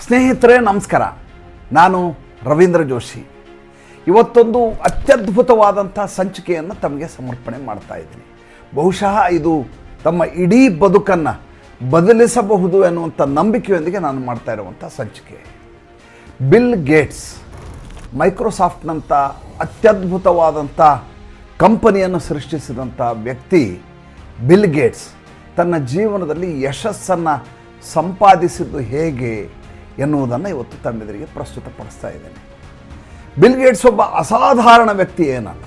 ಸ್ನೇಹಿತರೆ ನಮಸ್ಕಾರ. ನಾನು ರವೀಂದ್ರ ಜೋಶಿ. ಇವತ್ತೊಂದು ಅತ್ಯದ್ಭುತವಾದಂಥ ಸಂಚಿಕೆಯನ್ನು ತಮಗೆ ಸಮರ್ಪಣೆ ಮಾಡ್ತಾ ಇದ್ದೀನಿ. ಬಹುಶಃ ಇದು ತಮ್ಮ ಇಡೀ ಬದುಕನ್ನು ಬದಲಿಸಬಹುದು ಎನ್ನುವಂಥ ನಂಬಿಕೆಯೊಂದಿಗೆ ನಾನು ಮಾಡ್ತಾ ಇರುವಂಥ ಸಂಚಿಕೆ. ಬಿಲ್ ಗೇಟ್ಸ್ ಮೈಕ್ರೋಸಾಫ್ಟ್ನಂಥ ಅತ್ಯದ್ಭುತವಾದಂಥ ಕಂಪನಿಯನ್ನು ಸೃಷ್ಟಿಸಿದಂಥ ವ್ಯಕ್ತಿ ಬಿಲ್ ಗೇಟ್ಸ್ ತನ್ನ ಜೀವನದಲ್ಲಿ ಯಶಸ್ಸನ್ನು ಸಂಪಾದಿಸಿದ್ದು ಹೇಗೆ ಎನ್ನುವುದನ್ನು ಇವತ್ತು ತಮ್ಮೆದುರಿಗೆ ಪ್ರಸ್ತುತಪಡಿಸ್ತಾ ಇದ್ದೇನೆ. ಬಿಲ್ ಗೇಟ್ಸ್ ಒಬ್ಬ ಅಸಾಧಾರಣ ವ್ಯಕ್ತಿ ಏನಲ್ಲ.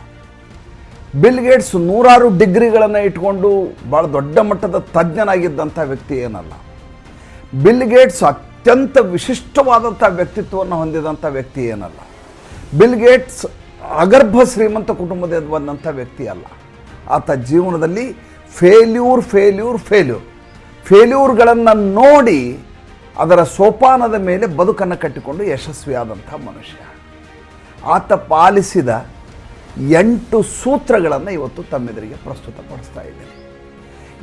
ಬಿಲ್ ಗೇಟ್ಸ್ 100 ಡಿಗ್ರಿಗಳನ್ನು ಇಟ್ಕೊಂಡು ಭಾಳ ದೊಡ್ಡ ಮಟ್ಟದ ತಜ್ಞನಾಗಿದ್ದಂಥ ವ್ಯಕ್ತಿ ಏನಲ್ಲ. ಬಿಲ್ ಗೇಟ್ಸ್ ಅತ್ಯಂತ ವಿಶಿಷ್ಟವಾದಂಥ ವ್ಯಕ್ತಿತ್ವವನ್ನು ಹೊಂದಿದಂಥ ವ್ಯಕ್ತಿ ಏನಲ್ಲ. ಬಿಲ್ ಗೇಟ್ಸ್ ಅಗರ್ಭ ಶ್ರೀಮಂತ ಕುಟುಂಬದಿಂದ ಬಂದಂಥ ವ್ಯಕ್ತಿ ಅಲ್ಲ. ಆತ ಜೀವನದಲ್ಲಿ ಫೇಲ್ಯೂರ್ಗಳನ್ನು ನೋಡಿ ಅದರ ಸೋಪಾನದ ಮೇಲೆ ಬದುಕನ್ನು ಕಟ್ಟಿಕೊಂಡು ಯಶಸ್ವಿಯಾದಂಥ ಮನುಷ್ಯ. ಆತ ಪಾಲಿಸಿದ 8 ಸೂತ್ರಗಳನ್ನು ಇವತ್ತು ತಮ್ಮೆದುರಿಗೆ ಪ್ರಸ್ತುತಪಡಿಸ್ತಾ ಇದ್ದೇನೆ.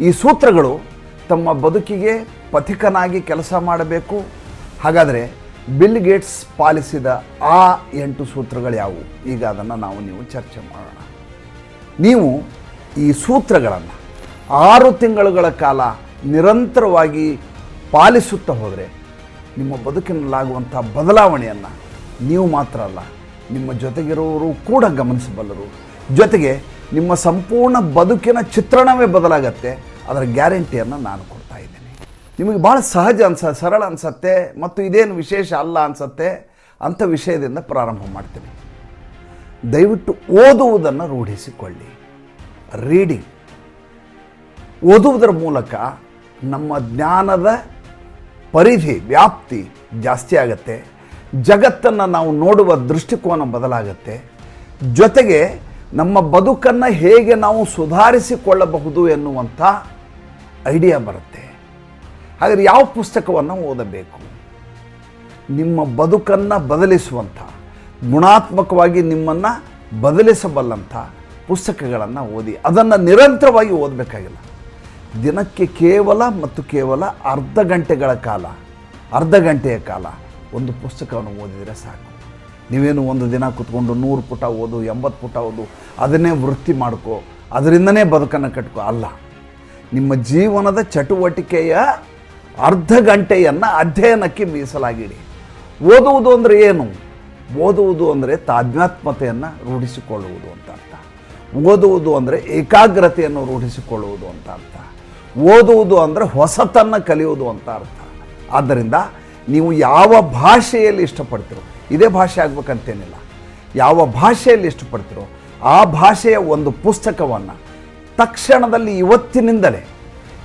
ಈ ಸೂತ್ರಗಳು ತಮ್ಮ ಬದುಕಿಗೆ ಪಥಿಕನಾಗಿ ಕೆಲಸ ಮಾಡಬೇಕು. ಹಾಗಾದರೆ ಬಿಲ್ ಗೇಟ್ಸ್ ಪಾಲಿಸಿದ ಆ 8 ಸೂತ್ರಗಳು ಯಾವುವು? ಈಗ ಅದನ್ನು ನೀವು ಚರ್ಚೆ ಮಾಡೋಣ. ನೀವು ಈ ಸೂತ್ರಗಳನ್ನು 6 ತಿಂಗಳುಗಳ ಕಾಲ ನಿರಂತರವಾಗಿ ಪಾಲಿಸುತ್ತಾ ಹೋದರೆ ನಿಮ್ಮ ಬದುಕಿನಲ್ಲಾಗುವಂಥ ಬದಲಾವಣೆಯನ್ನು ನೀವು ಮಾತ್ರ ಅಲ್ಲ, ನಿಮ್ಮ ಜೊತೆಗಿರೋರು ಕೂಡ ಗಮನಿಸಬಲ್ಲರು. ಜೊತೆಗೆ ನಿಮ್ಮ ಸಂಪೂರ್ಣ ಬದುಕಿನ ಚಿತ್ರಣವೇ ಬದಲಾಗತ್ತೆ. ಅದರ ಗ್ಯಾರಂಟಿಯನ್ನು ನಾನು ಕೊಡ್ತಾ ಇದ್ದೀನಿ. ನಿಮಗೆ ಭಾಳ ಸಹಜ ಸರಳ ಅನಿಸತ್ತೆ ಮತ್ತು ಇದೇನು ವಿಶೇಷ ಅಲ್ಲ ಅನಿಸತ್ತೆ ಅಂಥ ವಿಷಯದಿಂದ ಪ್ರಾರಂಭ ಮಾಡ್ತೀನಿ. ದಯವಿಟ್ಟು ಓದುವುದನ್ನು ರೂಢಿಸಿಕೊಳ್ಳಿ. ರೀಡಿಂಗ್, ಓದುವುದರ ಮೂಲಕ ನಮ್ಮ ಜ್ಞಾನದ ಪರಿಧಿ ವ್ಯಾಪ್ತಿ ಜಾಸ್ತಿ ಆಗುತ್ತೆ. ಜಗತ್ತನ್ನು ನಾವು ನೋಡುವ ದೃಷ್ಟಿಕೋನ ಬದಲಾಗತ್ತೆ. ಜೊತೆಗೆ ನಮ್ಮ ಬದುಕನ್ನು ಹೇಗೆ ನಾವು ಸುಧಾರಿಸಿಕೊಳ್ಳಬಹುದು ಎನ್ನುವಂಥ ಐಡಿಯಾ ಬರುತ್ತೆ. ಹಾಗಾದರೆ ಯಾವ ಪುಸ್ತಕವನ್ನು ಓದಬೇಕು? ನಿಮ್ಮ ಬದುಕನ್ನು ಬದಲಿಸುವಂಥ, ಗುಣಾತ್ಮಕವಾಗಿ ನಿಮ್ಮನ್ನು ಬದಲಿಸಬಲ್ಲಂಥ ಪುಸ್ತಕಗಳನ್ನು ಓದಿ. ಅದನ್ನು ನಿರಂತರವಾಗಿ ಓದಬೇಕಾಗಿಲ್ಲ. ದಿನಕ್ಕೆ ಕೇವಲ ಅರ್ಧ ಗಂಟೆಯ ಕಾಲ ಒಂದು ಪುಸ್ತಕವನ್ನು ಓದಿದರೆ ಸಾಕು. ನೀವೇನು ಒಂದು ದಿನ ಕೂತ್ಕೊಂಡು 100 ಪುಟ ಓದು, 80 ಪುಟ ಓದು, ಅದನ್ನೇ ವೃತ್ತಿ ಮಾಡ್ಕೋ, ಅದರಿಂದನೇ ಬದುಕನ್ನು ಕಟ್ಕೋ ಅಲ್ಲ. ನಿಮ್ಮ ಜೀವನದ ಚಟುವಟಿಕೆಯ ಅರ್ಧ ಗಂಟೆಯನ್ನು ಅಧ್ಯಯನಕ್ಕೆ ಮೀಸಲಾಗಿಡಿ. ಓದುವುದು ಅಂದರೆ ಏನು? ಓದುವುದು ಅಂದರೆ ತಾಧ್ಯಾತ್ಮತೆಯನ್ನು ರೂಢಿಸಿಕೊಳ್ಳುವುದು ಅಂತ ಅರ್ಥ. ಓದುವುದು ಅಂದರೆ ಏಕಾಗ್ರತೆಯನ್ನು ರೂಢಿಸಿಕೊಳ್ಳುವುದು ಅಂತ ಅರ್ಥ. ಓದುವುದು ಅಂದರೆ ಹೊಸತನ್ನು ಕಲಿಯುವುದು ಅಂತ ಅರ್ಥ. ಆದ್ದರಿಂದ ನೀವು ಯಾವ ಭಾಷೆಯಲ್ಲಿ ಇಷ್ಟಪಡ್ತೀರೋ, ಇದೇ ಭಾಷೆ ಆಗಬೇಕಂತೇನಿಲ್ಲ, ಯಾವ ಭಾಷೆಯಲ್ಲಿ ಇಷ್ಟಪಡ್ತೀರೋ ಆ ಭಾಷೆಯ ಒಂದು ಪುಸ್ತಕವನ್ನು ತಕ್ಷಣದಲ್ಲಿ ಇವತ್ತಿನಿಂದಲೇ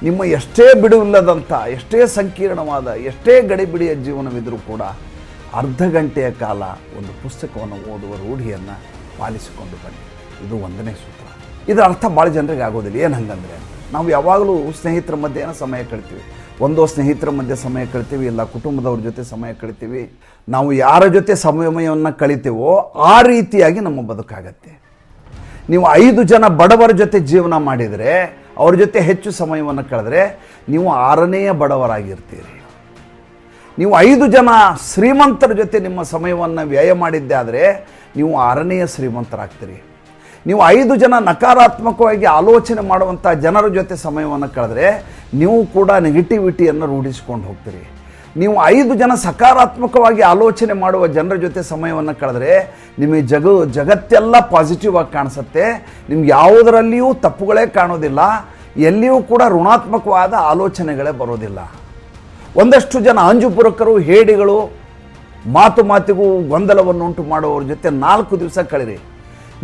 ನಿಮ್ಮ ಎಷ್ಟೇ ಬಿಡುವಿಲ್ಲದಂಥ, ಎಷ್ಟೇ ಸಂಕೀರ್ಣವಾದ, ಎಷ್ಟೇ ಗಡಿಬಿಡಿಯ ಜೀವನವಿದ್ದರೂ ಕೂಡ ಅರ್ಧ ಗಂಟೆಯ ಕಾಲ ಒಂದು ಪುಸ್ತಕವನ್ನು ಓದುವ ರೂಢಿಯನ್ನು ಪಾಲಿಸಿಕೊಂಡು ಬನ್ನಿ. ಇದು 1ನೇ ಸೂತ್ರ. ಇದರ ಅರ್ಥ ಭಾಳ ಜನರಿಗೆ ಆಗೋದಿಲ್ಲ. ಏನು ಹಂಗಂದರೆ, ನಾವು ಯಾವಾಗಲೂ ಸ್ನೇಹಿತರ ಮಧ್ಯೆ ಸಮಯ ಕಳಿತೀವಿ. ಒಂದೋ ಸ್ನೇಹಿತರ ಮಧ್ಯೆ ಸಮಯ ಕಳಿತೀವಿ, ಇಲ್ಲ ಕುಟುಂಬದವ್ರ ಜೊತೆ ಸಮಯ ಕಳಿತೀವಿ. ನಾವು ಯಾರ ಜೊತೆ ಸಮಯವನ್ನು ಕಳಿತೀವೋ ಆ ರೀತಿಯಾಗಿ ನಮ್ಮ ಬದುಕಾಗತ್ತೆ. ನೀವು 5 ಜನ ಬಡವರ ಜೊತೆ ಜೀವನ ಮಾಡಿದರೆ, ಅವ್ರ ಜೊತೆ ಹೆಚ್ಚು ಸಮಯವನ್ನು ಕಳೆದ್ರೆ ನೀವು 6ನೇಯ ಬಡವರಾಗಿರ್ತೀರಿ. ನೀವು 5 ಜನ ಶ್ರೀಮಂತರ ಜೊತೆ ನಿಮ್ಮ ಸಮಯವನ್ನು ವ್ಯಯ ಮಾಡಿದ್ದೆ ಆದರೆ ನೀವು 6ನೇಯ ಶ್ರೀಮಂತರಾಗ್ತೀರಿ. ನೀವು 5 ಜನ ನಕಾರಾತ್ಮಕವಾಗಿ ಆಲೋಚನೆ ಮಾಡುವಂಥ ಜನರ ಜೊತೆ ಸಮಯವನ್ನು ಕಳೆದ್ರೆ ನೀವು ಕೂಡ ನೆಗೆಟಿವಿಟಿಯನ್ನು ರೂಢಿಸಿಕೊಂಡು ಹೋಗ್ತೀರಿ. ನೀವು 5 ಜನ ಸಕಾರಾತ್ಮಕವಾಗಿ ಆಲೋಚನೆ ಮಾಡುವ ಜನರ ಜೊತೆ ಸಮಯವನ್ನು ಕಳೆದ್ರೆ ನಿಮಗೆ ಜಗತ್ತೆಲ್ಲ ಪಾಸಿಟಿವ್ ಆಗಿ ಕಾಣಿಸುತ್ತೆ. ನಿಮ್ಗೆ ಯಾವುದರಲ್ಲಿಯೂ ತಪ್ಪುಗಳೇ ಕಾಣೋದಿಲ್ಲ, ಎಲ್ಲಿಯೂ ಕೂಡ ಋಣಾತ್ಮಕವಾದ ಆಲೋಚನೆಗಳೇ ಬರೋದಿಲ್ಲ. ಒಂದಷ್ಟು ಜನ ಅಂಜುಪುರಕರು, ಹೇಡಿಗಳು, ಮಾತಿಗೂ ಗೊಂದಲವನ್ನುಂಟು ಮಾಡುವವ್ರ ಜೊತೆ 4 ದಿವಸ ಕಳೀರಿ.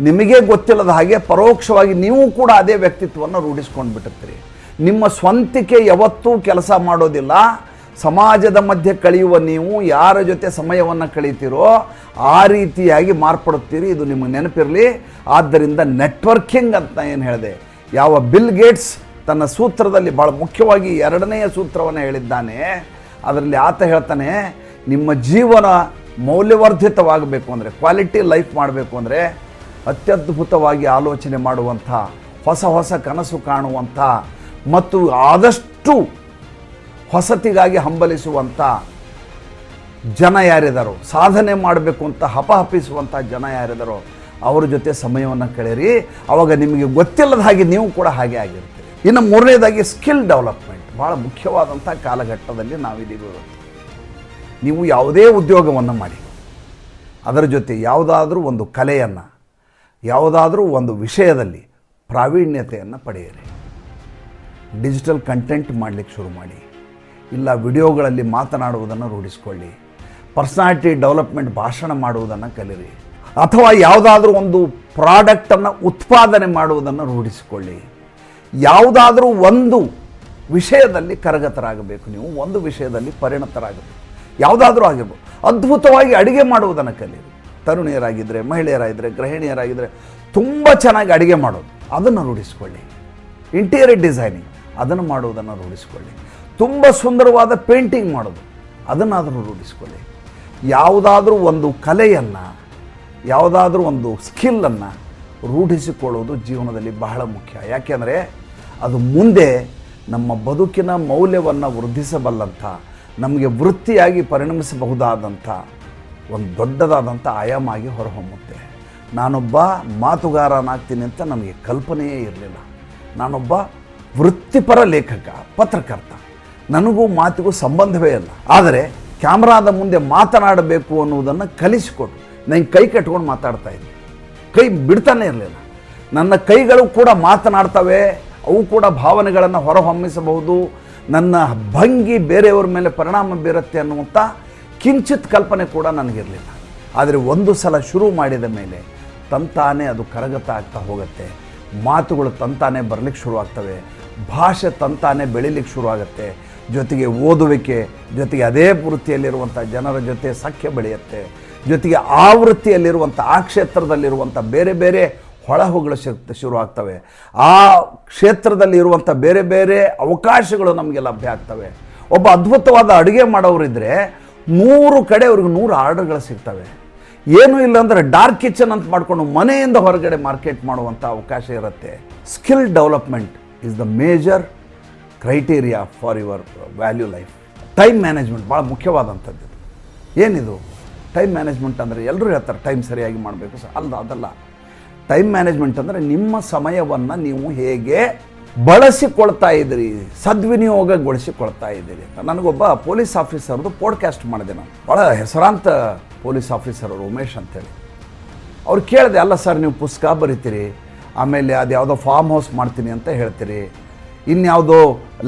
ನಿಮಗೆ ಗೊತ್ತಿಲ್ಲದ ಹಾಗೆ ಪರೋಕ್ಷವಾಗಿ ನೀವು ಕೂಡ ಅದೇ ವ್ಯಕ್ತಿತ್ವವನ್ನು ರೂಢಿಸ್ಕೊಂಡು ಬಿಟ್ಟಿರ್ತೀರಿ. ನಿಮ್ಮ ಸ್ವಂತಿಕೆ ಯಾವತ್ತೂ ಕೆಲಸ ಮಾಡೋದಿಲ್ಲ. ಸಮಾಜದ ಮಧ್ಯೆ ಕಳೆಯುವ ನೀವು ಯಾರ ಜೊತೆ ಸಮಯವನ್ನು ಕಳೀತೀರೋ ಆ ರೀತಿಯಾಗಿ ಮಾರ್ಪಡುತ್ತೀರಿ. ಇದು ನಿಮಗೆ ನೆನಪಿರಲಿ. ಆದ್ದರಿಂದ ನೆಟ್ವರ್ಕಿಂಗ್ ಅಂತ ಏನು ಹೇಳಿದೆ, ಯಾವ ಬಿಲ್ ಗೇಟ್ಸ್ ತನ್ನ ಸೂತ್ರದಲ್ಲಿ ಭಾಳ ಮುಖ್ಯವಾಗಿ 2ನೇಯ ಸೂತ್ರವನ್ನು ಹೇಳಿದ್ದಾನೆ. ಅದರಲ್ಲಿ ಆತ ಹೇಳ್ತಾನೆ, ನಿಮ್ಮ ಜೀವನ ಮೌಲ್ಯವರ್ಧಿತವಾಗಬೇಕು ಅಂದರೆ, ಕ್ವಾಲಿಟಿ ಲೈಫ್ ಮಾಡಬೇಕು ಅಂದರೆ ಅತ್ಯದ್ಭುತವಾಗಿ ಆಲೋಚನೆ ಮಾಡುವಂಥ, ಹೊಸ ಕನಸು ಕಾಣುವಂಥ ಮತ್ತು ಆದಷ್ಟು ಹೊಸತಿಗಾಗಿ ಹಂಬಲಿಸುವಂಥ ಜನ ಯಾರಿದ್ದಾರೋ, ಸಾಧನೆ ಮಾಡಬೇಕು ಅಂತ ಹಪಹಪಿಸುವಂಥ ಜನ ಯಾರಿದ್ದಾರೋ ಅವ್ರ ಜೊತೆ ಸಮಯವನ್ನು ಕಳೆಯಿರಿ. ಆವಾಗ ನಿಮಗೆ ಗೊತ್ತಿಲ್ಲದ ಹಾಗೆ ನೀವು ಕೂಡ ಹಾಗೆ ಆಗಿರ್ತೀರಿ. ಇನ್ನು ಮೂರನೇದಾಗಿ ಸ್ಕಿಲ್ ಡೆವಲಪ್ಮೆಂಟ್ ಭಾಳ ಮುಖ್ಯವಾದಂಥ ಕಾಲಘಟ್ಟದಲ್ಲಿ ನಾವಿದ್ದೀವಿ ಇವತ್ತು. ನೀವು ಯಾವುದೇ ಉದ್ಯೋಗವನ್ನು ಮಾಡಿ, ಅದರ ಜೊತೆ ಯಾವುದಾದ್ರೂ ಒಂದು ಕಲೆಯನ್ನು, ಯಾವುದಾದ್ರೂ ಒಂದು ವಿಷಯದಲ್ಲಿ ಪ್ರಾವೀಣ್ಯತೆಯನ್ನು ಪಡೆಯಿರಿ. ಡಿಜಿಟಲ್ ಕಂಟೆಂಟ್ ಮಾಡಲಿಕ್ಕೆ ಶುರು ಮಾಡಿ, ಇಲ್ಲ ವಿಡಿಯೋಗಳಲ್ಲಿ ಮಾತನಾಡುವುದನ್ನು ರೂಢಿಸ್ಕೊಳ್ಳಿ, ಪರ್ಸನಾಲಿಟಿ ಡೆವಲಪ್ಮೆಂಟ್ ಭಾಷಣ ಮಾಡುವುದನ್ನು ಕಲಿಯಿರಿ, ಅಥವಾ ಯಾವುದಾದ್ರೂ ಒಂದು ಪ್ರಾಡಕ್ಟನ್ನು ಉತ್ಪಾದನೆ ಮಾಡುವುದನ್ನು ರೂಢಿಸಿಕೊಳ್ಳಿ. ಯಾವುದಾದ್ರೂ ಒಂದು ವಿಷಯದಲ್ಲಿ ಕರಗತರಾಗಬೇಕು. ನೀವು ಒಂದು ವಿಷಯದಲ್ಲಿ ಪರಿಣತರಾಗಬೇಕು, ಯಾವುದಾದ್ರೂ ಆಗಿರ್ಬೋದು. ಅದ್ಭುತವಾಗಿ ಅಡುಗೆ ಮಾಡುವುದನ್ನು ಕಲಿಯಿರಿ. ತರುಣಿಯರಾಗಿದ್ದರೆ, ಮಹಿಳೆಯರಾಗಿದ್ದರೆ, ಗೃಹಿಣಿಯರಾಗಿದ್ದರೆ ತುಂಬ ಚೆನ್ನಾಗಿ ಅಡುಗೆ ಮಾಡೋದು ಅದನ್ನು ರೂಢಿಸ್ಕೊಳ್ಳಿ. ಇಂಟೀರಿಯರ್ ಡಿಸೈನಿಂಗ್ ಅದನ್ನು ಮಾಡುವುದನ್ನು ರೂಢಿಸ್ಕೊಳ್ಳಿ. ತುಂಬ ಸುಂದರವಾದ ಪೇಂಟಿಂಗ್ ಮಾಡೋದು ಅದನ್ನಾದರೂ ರೂಢಿಸ್ಕೊಳ್ಳಿ. ಯಾವುದಾದ್ರೂ ಒಂದು ಕಲೆಯನ್ನು, ಯಾವುದಾದ್ರೂ ಒಂದು ಸ್ಕಿಲ್ಲನ್ನು ರೂಢಿಸಿಕೊಳ್ಳೋದು ಜೀವನದಲ್ಲಿ ಬಹಳ ಮುಖ್ಯ. ಯಾಕೆಂದರೆ ಅದು ಮುಂದೆ ನಮ್ಮ ಬದುಕಿನ ಮೌಲ್ಯವನ್ನು ವೃದ್ಧಿಸಬಲ್ಲಂಥ, ನಮಗೆ ವೃತ್ತಿಯಾಗಿ ಪರಿಣಮಿಸಬಹುದಾದಂಥ ಒಂದು ದೊಡ್ಡದಾದಂಥ ಆಯಾಮಾಗಿ ಹೊರಹೊಮ್ಮುತ್ತೆ. ನಾನೊಬ್ಬ ಮಾತುಗಾರನಾಗ್ತೀನಿ ಅಂತ ನನಗೆ ಕಲ್ಪನೆಯೇ ಇರಲಿಲ್ಲ. ನಾನೊಬ್ಬ ವೃತ್ತಿಪರ ಲೇಖಕ, ಪತ್ರಕರ್ತ, ನನಗೂ ಮಾತಿಗೂ ಸಂಬಂಧವೇ ಇಲ್ಲ. ಆದರೆ ಕ್ಯಾಮ್ರಾದ ಮುಂದೆ ಮಾತನಾಡಬೇಕು ಅನ್ನುವುದನ್ನು ಕಲಿಸಿಕೊಟ್ಟು ನನಗೆ ಕೈ ಕಟ್ಕೊಂಡು ಮಾತಾಡ್ತಾ ಇದ್ದೆ. ಕೈ ಬಿಡ್ತಾನೆ ಇರಲಿಲ್ಲ. ನನ್ನ ಕೈಗಳು ಕೂಡ ಮಾತನಾಡ್ತವೆ, ಅವು ಕೂಡ ಭಾವನೆಗಳನ್ನು ಹೊರಹೊಮ್ಮಿಸಬಹುದು, ನನ್ನ ಭಂಗಿ ಬೇರೆಯವ್ರ ಮೇಲೆ ಪರಿಣಾಮ ಬೀರುತ್ತೆ ಅನ್ನುವಂಥ ಕಿಂಚಿತ್ ಕಲ್ಪನೆ ಕೂಡ ನನಗಿರಲಿಲ್ಲ. ಆದರೆ ಒಂದು ಸಲ ಶುರು ಮಾಡಿದ ಮೇಲೆ ತಂತಾನೇ ಅದು ಕರಗತ ಆಗ್ತಾ ಹೋಗುತ್ತೆ. ಮಾತುಗಳು ತಂತಾನೇ ಬರಲಿಕ್ಕೆ ಶುರುವಾಗ್ತವೆ, ಭಾಷೆ ತಂತಾನೇ ಬೆಳೀಲಿಕ್ಕೆ ಶುರುವಾಗುತ್ತೆ. ಜೊತೆಗೆ ಓದುವಿಕೆ, ಜೊತೆಗೆ ಅದೇ ವೃತ್ತಿಯಲ್ಲಿರುವಂಥ ಜನರ ಜೊತೆ ಸಖ್ಯ ಬೆಳೆಯುತ್ತೆ. ಜೊತೆಗೆ ಆ ವೃತ್ತಿಯಲ್ಲಿರುವಂಥ, ಆ ಕ್ಷೇತ್ರದಲ್ಲಿರುವಂಥ ಬೇರೆ ಬೇರೆ ಹೊಳಹುಗಳು ಶುರುವಾಗ್ತವೆ. ಆ ಕ್ಷೇತ್ರದಲ್ಲಿ ಇರುವಂಥ ಬೇರೆ ಬೇರೆ ಅವಕಾಶಗಳು ನಮಗೆ ಲಭ್ಯ ಆಗ್ತವೆ. ಒಬ್ಬ ಅದ್ಭುತವಾದ ಅಡುಗೆ ಮಾಡೋರಿದ್ದರೆ 100 ಕಡೆ ಅವ್ರಿಗೆ 100 ಆರ್ಡರ್ಗಳು ಸಿಗ್ತವೆ. ಏನೂ ಇಲ್ಲ ಅಂದರೆ ಡಾರ್ಕ್ ಕಿಚನ್ ಅಂತ ಮಾಡಿಕೊಂಡು ಮನೆಯಿಂದ ಹೊರಗಡೆ ಮಾರ್ಕೆಟ್ ಮಾಡುವಂಥ ಅವಕಾಶ ಇರುತ್ತೆ. Skill development is the major criteria for your value life. Time management ಭಾಳ ಮುಖ್ಯವಾದಂಥದ್ದು. ಏನಿದು ಟೈಮ್ ಮ್ಯಾನೇಜ್ಮೆಂಟ್ ಅಂದರೆ? ಎಲ್ಲರೂ ಹೇಳ್ತಾರೆ ಟೈಮ್ ಸರಿಯಾಗಿ ಮಾಡಬೇಕು. ಅದಲ್ಲ. ಟೈಮ್ ಮ್ಯಾನೇಜ್ಮೆಂಟ್ ಅಂದರೆ ನಿಮ್ಮ ಸಮಯವನ್ನು ನೀವು ಹೇಗೆ ಬಳಸಿಕೊಳ್ತಾ ಇದ್ದೀರಿ, ಸದ್ವಿನಿಯೋಗಗೊಳಿಸಿಕೊಳ್ತಾ ಇದ್ದೀರಿ. ನನಗೊಬ್ಬ ಪೊಲೀಸ್ ಆಫೀಸರ್ದು ಪಾಡ್ಕಾಸ್ಟ್ ಮಾಡಿದೆ ನಾನು. ಭಾಳ ಹೆಸರಾಂತ ಪೊಲೀಸ್ ಆಫೀಸರ್ ಉಮೇಶ್ ಅಂತೇಳಿ. ಅವ್ರು ಕೇಳಿದೆ, ಅಲ್ಲ ಸರ್ ನೀವು ಪುಸ್ತಕ ಬರಿತೀರಿ, ಆಮೇಲೆ ಅದು ಯಾವುದೋ ಫಾರ್ಮ್ ಹೌಸ್ ಮಾಡ್ತೀನಿ ಅಂತ ಹೇಳ್ತೀರಿ, ಇನ್ಯಾವುದೋ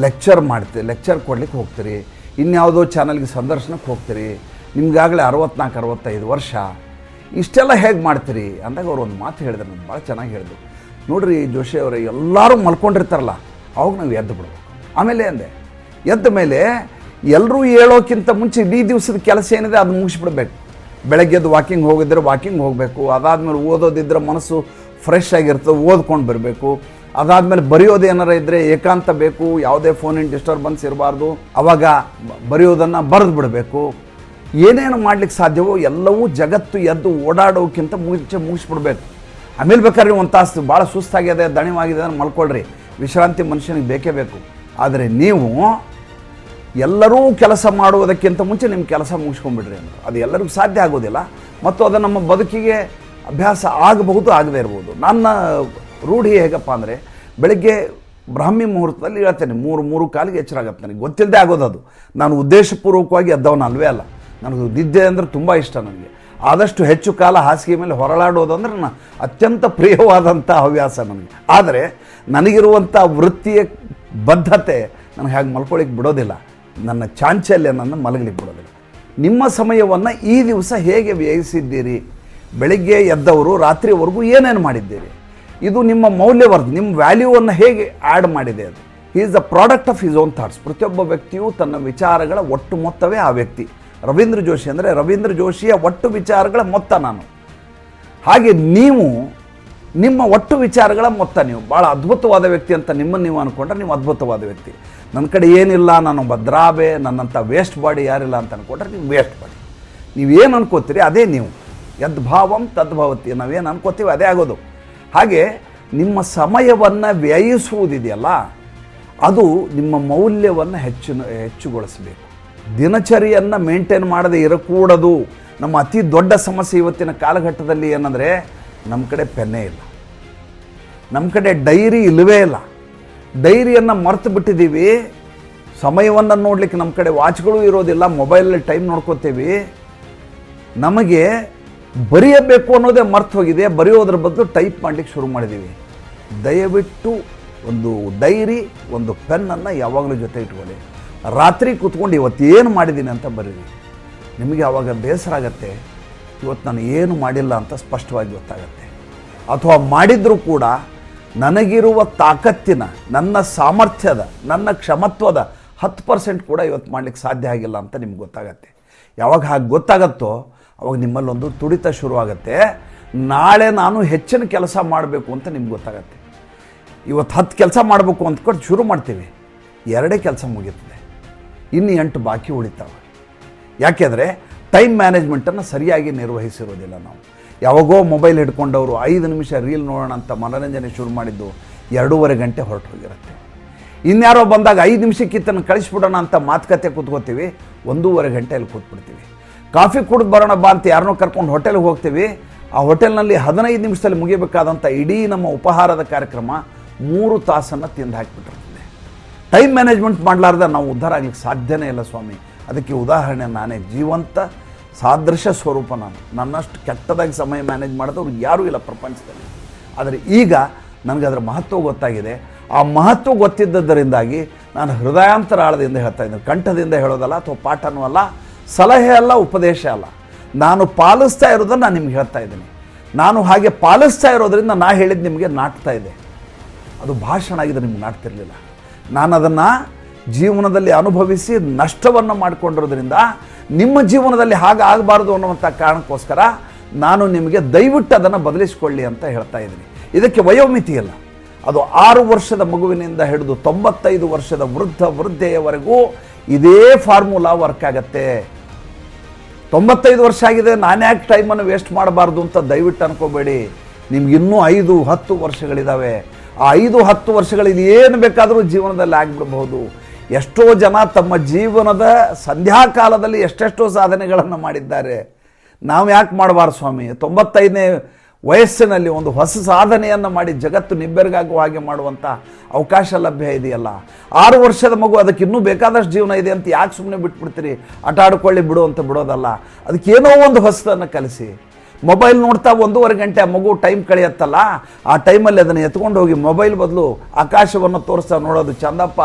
ಲೆಕ್ಚರ್ ಕೊಡ್ಲಿಕ್ಕೆ ಹೋಗ್ತೀರಿ, ಇನ್ಯಾವುದೋ ಚಾನಲ್ಗೆ ಸಂದರ್ಶನಕ್ಕೆ ಹೋಗ್ತೀರಿ, ನಿಮ್ಗಾಗಲೇ 64-65 ವರ್ಷ, ಇಷ್ಟೆಲ್ಲ ಹೇಗೆ ಮಾಡ್ತೀರಿ ಅಂದಾಗ ಅವ್ರು ಒಂದು ಮಾತು ಹೇಳಿದ್ರು. ನಾನು ಭಾಳ ಚೆನ್ನಾಗಿ ಹೇಳಿದ್ರು. ನೋಡ್ರಿ ಜೋಶಿ ಅವರೇ, ಎಲ್ಲರೂ ಮಲ್ಕೊಂಡಿರ್ತಾರಲ್ಲ ಅವಾಗ ನಾವು ಎದ್ದು ಬಿಡ್ಬೇಕು. ಆಮೇಲೆ ಅಂದೆ, ಎದ್ದ ಮೇಲೆ ಎಲ್ಲರೂ ಹೇಳೋಕ್ಕಿಂತ ಮುಂಚೆ ಇಡೀ ದಿವಸದ ಕೆಲಸ ಏನಿದೆ ಅದು ಮುಗಿಸ್ಬಿಡ್ಬೇಕು. ಬೆಳಗ್ಗೆ ಎದ್ದು ವಾಕಿಂಗ್ ಹೋಗಿದ್ರೆ ವಾಕಿಂಗ್ ಹೋಗಬೇಕು. ಅದಾದಮೇಲೆ ಓದೋದಿದ್ರೆ ಮನಸ್ಸು ಫ್ರೆಶ್ ಆಗಿರ್ತದೆ, ಓದ್ಕೊಂಡು ಬರಬೇಕು. ಅದಾದಮೇಲೆ ಬರೆಯೋದು ಏನಾರ ಇದ್ದರೆ ಏಕಾಂತ ಬೇಕು, ಯಾವುದೇ ಫೋನಿನ ಡಿಸ್ಟರ್ಬೆನ್ಸ್ ಇರಬಾರ್ದು. ಆವಾಗ ಬರೆಯೋದನ್ನು ಬರೆದು ಬಿಡಬೇಕು. ಏನೇನು ಮಾಡ್ಲಿಕ್ಕೆ ಸಾಧ್ಯವೋ ಎಲ್ಲವೂ ಜಗತ್ತು ಎದ್ದು ಓಡಾಡೋಕ್ಕಿಂತ ಮುಗಿಸ್ಬಿಡ್ಬೇಕು. ಆಮೇಲೆ ಬೇಕಾದ್ರೆ ಒಂದು ತಾಸು ಭಾಳ ಸುಸ್ತಾಗಿದೆ, ದಣಿವಾಗಿದೆ ಅಂದ್ರೆ ಮಲ್ಕೊಳ್ರಿ, ವಿಶ್ರಾಂತಿ ಮನುಷ್ಯನಿಗೆ ಬೇಕೇ ಬೇಕು. ಆದರೆ ನೀವು ಎಲ್ಲರೂ ಕೆಲಸ ಮಾಡುವುದಕ್ಕಿಂತ ಮುಂಚೆ ನಿಮ್ಮ ಕೆಲಸ ಮುಗಿಸ್ಕೊಂಡ್ಬಿಡ್ರಿ ಅಂದ್ರೆ ಅದು ಎಲ್ಲರಿಗೂ ಸಾಧ್ಯ ಆಗೋದಿಲ್ಲ. ಮತ್ತು ಅದು ನಮ್ಮ ಬದುಕಿಗೆ ಅಭ್ಯಾಸ ಆಗಬಹುದು, ಆಗದೇ ಇರ್ಬೋದು. ನನ್ನ ರೂಢಿ ಹೇಗಪ್ಪ ಅಂದರೆ, ಬೆಳಗ್ಗೆ ಬ್ರಾಹ್ಮಿ ಮುಹೂರ್ತದಲ್ಲಿ ಹೇಳ್ತೇನೆ, 3:45 ಎಚ್ಚರ ಆಗುತ್ತೆ. ನನಗೆ ಗೊತ್ತಿಲ್ಲದೆ ಆಗೋದು ಅದು. ನಾನು ಉದ್ದೇಶಪೂರ್ವಕವಾಗಿ ಎದ್ದವನು ಅಲ್ವೇ ಅಲ್ಲ. ನನಗೆ ನಿದ್ದೆ ಅಂದರೆ ತುಂಬ ಇಷ್ಟ. ನನಗೆ ಆದಷ್ಟು ಹೆಚ್ಚು ಕಾಲ ಹಾಸಿಗೆ ಮೇಲೆ ಹೊರಳಾಡೋದು ಅಂದರೆ ನನ್ನ ಅತ್ಯಂತ ಪ್ರಿಯವಾದಂಥ ಹವ್ಯಾಸ ನನಗೆ. ಆದರೆ ನನಗಿರುವಂಥ ವೃತ್ತಿಯ ಬದ್ಧತೆ ನನಗೆ ಹಾಗೆ ಮಲ್ಕೊಳ್ಳಿಕ್ಕೆ ಬಿಡೋದಿಲ್ಲ, ನನ್ನ ಚಾಂಚಲ್ಯ ನನ್ನ ಮಲಗಲಿಕ್ಕೆ ಬಿಡೋದಿಲ್ಲ. ನಿಮ್ಮ ಸಮಯವನ್ನು ಈ ದಿವಸ ಹೇಗೆ ವ್ಯಯಿಸಿದ್ದೀರಿ? ಬೆಳಿಗ್ಗೆ ಎದ್ದವರು ರಾತ್ರಿವರೆಗೂ ಏನೇನು ಮಾಡಿದ್ದೀರಿ? ಇದು ನಿಮ್ಮ ಮೌಲ್ಯವರ್ಧನೆ, ನಿಮ್ಮ ವ್ಯಾಲ್ಯೂವನ್ನು ಹೇಗೆ ಆ್ಯಡ್ ಮಾಡಿದೆ? ಅದು is the product of his own thoughts. ಪ್ರತಿಯೊಬ್ಬ ವ್ಯಕ್ತಿಯು ತನ್ನ ವಿಚಾರಗಳ ಒಟ್ಟು ಮೊತ್ತವೇ ಆ ವ್ಯಕ್ತಿ. ರವೀಂದ್ರ ಜೋಶಿ ಅಂದರೆ ರವೀಂದ್ರ ಜೋಶಿಯ ಒಟ್ಟು ವಿಚಾರಗಳ ಮೊತ್ತ ನಾನು. ಹಾಗೆ ನೀವು ನಿಮ್ಮ ಒಟ್ಟು ವಿಚಾರಗಳ ಮೊತ್ತ. ನೀವು ಭಾಳ ಅದ್ಭುತವಾದ ವ್ಯಕ್ತಿ ಅಂತ ನಿಮ್ಮನ್ನು ನೀವು ಅಂದ್ಕೊಂಡ್ರೆ ನೀವು ಅದ್ಭುತವಾದ ವ್ಯಕ್ತಿ. ನನ್ನ ಕಡೆ ಏನಿಲ್ಲ, ನಾನು ಭದ್ರಾಬೆ, ನನ್ನಂಥ ವೇಸ್ಟ್ ಬಾಡಿ ಯಾರಿಲ್ಲ ಅಂತ ಅಂದ್ಕೊಂಡ್ರೆ ನೀವು ವೇಸ್ಟ್ ಬಾಡಿ. ನೀವೇನು ಅನ್ಕೋತೀರಿ ಅದೇ ನೀವು. ಯದ್ಭಾವಂ ತದ್ಭವತಿ. ನಾವೇನು ಅನ್ಕೋತೀವಿ ಅದೇ ಆಗೋದು. ಹಾಗೆ ನಿಮ್ಮ ಸಮಯವನ್ನು ವ್ಯಯಿಸುವುದಿದೆಯಲ್ಲ, ಅದು ನಿಮ್ಮ ಮೌಲ್ಯವನ್ನು ಹೆಚ್ಚುಗೊಳಿಸಬೇಕು. ದಿನಚರಿಯನ್ನು ಮೇಂಟೈನ್ ಮಾಡದೆ ಇರಕೂಡದು. ನಮ್ಮ ಅತಿ ದೊಡ್ಡ ಸಮಸ್ಯೆ ಇವತ್ತಿನ ಕಾಲಘಟ್ಟದಲ್ಲಿ ಏನಂದರೆ, ನಮ್ಮ ಕಡೆ ಪೆನ್ನೇ ಇಲ್ಲ, ನಮ್ಮ ಕಡೆ ಡೈರಿ ಇಲ್ಲವೇ ಇಲ್ಲ. ಡೈರಿಯನ್ನು ಮರೆತು ಬಿಟ್ಟಿದ್ದೀವಿ. ಸಮಯವನ್ನು ನೋಡಲಿಕ್ಕೆ ನಮ್ಮ ಕಡೆ ವಾಚ್ಗಳು ಇರೋದಿಲ್ಲ, ಮೊಬೈಲಲ್ಲಿ ಟೈಮ್ ನೋಡ್ಕೋತೀವಿ. ನಮಗೆ ಬರೆಯಬೇಕು ಅನ್ನೋದೇ ಮರ್ತು ಹೋಗಿದೆ. ಬರೆಯೋದ್ರ ಬದಲು ಟೈಪ್ ಮಾಡಲಿಕ್ಕೆ ಶುರು ಮಾಡಿದ್ದೀವಿ. ದಯವಿಟ್ಟು ಒಂದು ಡೈರಿ, ಒಂದು ಪೆನ್ನನ್ನು ಯಾವಾಗಲೂ ಜೊತೆ ಇಟ್ಕೊಳ್ಳಿ. ರಾತ್ರಿ ಕೂತ್ಕೊಂಡು ಇವತ್ತೇನು ಮಾಡಿದ್ದೀನಿ ಅಂತ ಬರೀರಿ. ನಿಮಗೆ ಆವಾಗ ಬೇಸರ ಆಗತ್ತೆ, ಇವತ್ತು ನಾನು ಏನು ಮಾಡಿಲ್ಲ ಅಂತ ಸ್ಪಷ್ಟವಾಗಿ ಗೊತ್ತಾಗತ್ತೆ. ಅಥವಾ ಮಾಡಿದರೂ ಕೂಡ ನನಗಿರುವ ತಾಕತ್ತಿನ, ನನ್ನ ಸಾಮರ್ಥ್ಯದ, ನನ್ನ ಕ್ಷಮತ್ವದ 10% ಕೂಡ ಇವತ್ತು ಮಾಡಲಿಕ್ಕೆ ಸಾಧ್ಯ ಆಗಿಲ್ಲ ಅಂತ ನಿಮ್ಗೆ ಗೊತ್ತಾಗತ್ತೆ. ಯಾವಾಗ ಹಾಗೆ ಗೊತ್ತಾಗತ್ತೋ ಅವಾಗ ನಿಮ್ಮಲ್ಲೊಂದು ತುಡಿತ ಶುರುವಾಗತ್ತೆ. ನಾಳೆ ನಾನು ಹೆಚ್ಚಿನ ಕೆಲಸ ಮಾಡಬೇಕು ಅಂತ ನಿಮ್ಗೆ ಗೊತ್ತಾಗತ್ತೆ. ಇವತ್ತು 10 ಕೆಲಸ ಮಾಡಬೇಕು ಅಂದ್ಕೊಂಡು ಶುರು ಮಾಡ್ತೀವಿ, 2 ಕೆಲಸ ಮುಗೀತದೆ, ಇನ್ನು 8 ಬಾಕಿ ಉಳಿತಾವೆ. ಯಾಕೆಂದರೆ ಟೈಮ್ ಮ್ಯಾನೇಜ್ಮೆಂಟನ್ನು ಸರಿಯಾಗಿ ನಿರ್ವಹಿಸಿರೋದಿಲ್ಲ ನಾವು. ಯಾವಾಗೋ ಮೊಬೈಲ್ ಹಿಡ್ಕೊಂಡವರು 5 ನಿಮಿಷ ರೀಲ್ ನೋಡೋಣ ಅಂತ ಮನೋರಂಜನೆ ಶುರು ಮಾಡಿದ್ದು 2.5 ಗಂಟೆ ಹೊರಟು ಹೋಗಿರುತ್ತೆ. ಇನ್ಯಾರೋ ಬಂದಾಗ 5 ನಿಮಿಷಕ್ಕಿತ್ತನ್ನು ಕಳಿಸ್ಬಿಡೋಣ ಅಂತ ಮಾತುಕತೆ ಕೂತ್ಕೋತೀವಿ, 1.5 ಗಂಟೆಯಲ್ಲಿ ಕೂತ್ಬಿಡ್ತೀವಿ. ಕಾಫಿ ಕುಡಿದು ಬರೋಣ ಬಾ ಅಂತ ಯಾರನ್ನೋ ಕರ್ಕೊಂಡು ಹೋಟೆಲ್ಗೆ ಹೋಗ್ತೀವಿ. ಆ ಹೋಟೆಲ್ನಲ್ಲಿ 15 ನಿಮಿಷದಲ್ಲಿ ಮುಗಿಬೇಕಾದಂಥ ಇಡೀ ನಮ್ಮ ಉಪಹಾರದ ಕಾರ್ಯಕ್ರಮ 3 ತಾಸನ್ನು ತಿಂದು ಹಾಕಿಬಿಟ್ಟಿರ್ತದೆ. ಟೈಮ್ ಮ್ಯಾನೇಜ್ಮೆಂಟ್ ಮಾಡಲಾರ್ದ ನಾವು ಉದ್ಧಾರ ಆಗ್ಲಿಕ್ಕೆ ಸಾಧ್ಯನೇ ಇಲ್ಲ ಸ್ವಾಮಿ. ಅದಕ್ಕೆ ಉದಾಹರಣೆ ನಾನೇ, ಜೀವಂತ ಸಾದೃಶ್ಯ ಸ್ವರೂಪ ನಾನು. ನನ್ನಷ್ಟು ಕೆಟ್ಟದಾಗಿ ಸಮಯ ಮ್ಯಾನೇಜ್ ಮಾಡೋದವ್ರು ಯಾರೂ ಇಲ್ಲ ಪ್ರಪಂಚದಲ್ಲಿ. ಆದರೆ ಈಗ ನನಗೆ ಅದರ ಮಹತ್ವ ಗೊತ್ತಾಗಿದೆ. ಆ ಮಹತ್ವ ಗೊತ್ತಿದ್ದದರಿಂದಾಗಿ ನಾನು ಹೃದಯಾಂತರ ಆಳದಿಂದ ಹೇಳ್ತಾ ಇದ್ದೀನಿ. ಕಂಠದಿಂದ ಹೇಳೋದಲ್ಲ, ಅಥವಾ ಪಾಠನೂ ಅಲ್ಲ, ಸಲಹೆ ಅಲ್ಲ, ಉಪದೇಶ ಅಲ್ಲ. ನಾನು ಪಾಲಿಸ್ತಾ ಇರೋದನ್ನು ನಾನು ನಿಮ್ಗೆ ಹೇಳ್ತಾ ಇದ್ದೀನಿ. ನಾನು ಹಾಗೆ ಪಾಲಿಸ್ತಾ ಇರೋದರಿಂದ ನಾ ಹೇಳಿದ್ದು ನಿಮಗೆ ನಾಟ್ತಾ ಇದೆ. ಅದು ಭಾಷಣ ಆಗಿದ್ರೆ ನಿಮ್ಗೆ ನಾಟ್ತಿರಲಿಲ್ಲ. ನಾನು ಅದನ್ನು ಜೀವನದಲ್ಲಿ ಅನುಭವಿಸಿ ನಷ್ಟವನ್ನು ಮಾಡಿಕೊಂಡಿರೋದ್ರಿಂದ ನಿಮ್ಮ ಜೀವನದಲ್ಲಿ ಹಾಗೆ ಆಗಬಾರ್ದು ಅನ್ನುವಂಥ ಕಾರಣಕ್ಕೋಸ್ಕರ ನಾನು ನಿಮಗೆ ದಯವಿಟ್ಟು ಅದನ್ನು ಬದಲಿಸಿಕೊಳ್ಳಿ ಅಂತ ಹೇಳ್ತಾ ಇದ್ದೀನಿ. ಇದಕ್ಕೆ ವಯೋಮಿತಿ ಇಲ್ಲ. ಅದು 6 ವರ್ಷದ ಮಗುವಿನಿಂದ ಹಿಡಿದು 95 ವರ್ಷದ ವೃದ್ಧೆಯವರೆಗೂ ಇದೇ ಫಾರ್ಮುಲಾ ವರ್ಕ್ ಆಗತ್ತೆ. 95 ವರ್ಷ ಆಗಿದೆ, ನಾನು ಯಾಕೆ ಟೈಮನ್ನು ವೇಸ್ಟ್ ಮಾಡಬಾರ್ದು ಅಂತ ದಯವಿಟ್ಟು ಅನ್ಕೋಬೇಡಿ. ನಿಮ್ಗೆ ಇನ್ನೂ 5-10 ವರ್ಷಗಳಿದ್ದಾವೆ. ಆ 5-10 ವರ್ಷಗಳಲ್ಲಿ ಏನು ಬೇಕಾದರೂ ಜೀವನದಲ್ಲಿ ಆಗಿಬಿಡಬಹುದು. ಎಷ್ಟೋ ಜನ ತಮ್ಮ ಜೀವನದ ಸಂಧ್ಯಾಕಾಲದಲ್ಲಿ ಎಷ್ಟೆಷ್ಟೋ ಸಾಧನೆಗಳನ್ನು ಮಾಡಿದ್ದಾರೆ. ನಾವು ಯಾಕೆ ಮಾಡಬಾರ್ದು ಸ್ವಾಮಿ? 95ನೇ ವಯಸ್ಸಿನಲ್ಲಿ ಒಂದು ಹೊಸ ಸಾಧನೆಯನ್ನು ಮಾಡಿ ಜಗತ್ತು ನಿಬ್ಬೆರಗಾಗುವ ಹಾಗೆ ಮಾಡುವಂಥ ಅವಕಾಶ ಲಭ್ಯ ಇದೆಯಲ್ಲ. 6 ವರ್ಷದ ಮಗು, ಅದಕ್ಕೆ ಇನ್ನೂ ಬೇಕಾದಷ್ಟು ಜೀವನ ಇದೆ ಅಂತ ಯಾಕೆ ಸುಮ್ಮನೆ ಬಿಟ್ಬಿಡ್ತೀರಿ? ಆಟ ಆಡ್ಕೊಳ್ಳಿ ಬಿಡು ಅಂತ ಬಿಡೋದಲ್ಲ, ಅದಕ್ಕೇನೋ ಒಂದು ಹೊಸದನ್ನು ಕಲಿಸಿ. ಮೊಬೈಲ್ ನೋಡ್ತಾ 1.5 ಗಂಟೆ ಆ ಮಗು ಟೈಮ್ ಕಳೆಯುತ್ತಲ್ಲ, ಆ ಟೈಮಲ್ಲಿ ಅದನ್ನು ಎತ್ಕೊಂಡು ಹೋಗಿ ಮೊಬೈಲ್ ಬದಲು ಆಕಾಶವನ್ನು ತೋರಿಸ್ತಾ ನೋಡೋದು, ಚಂದಪ್ಪ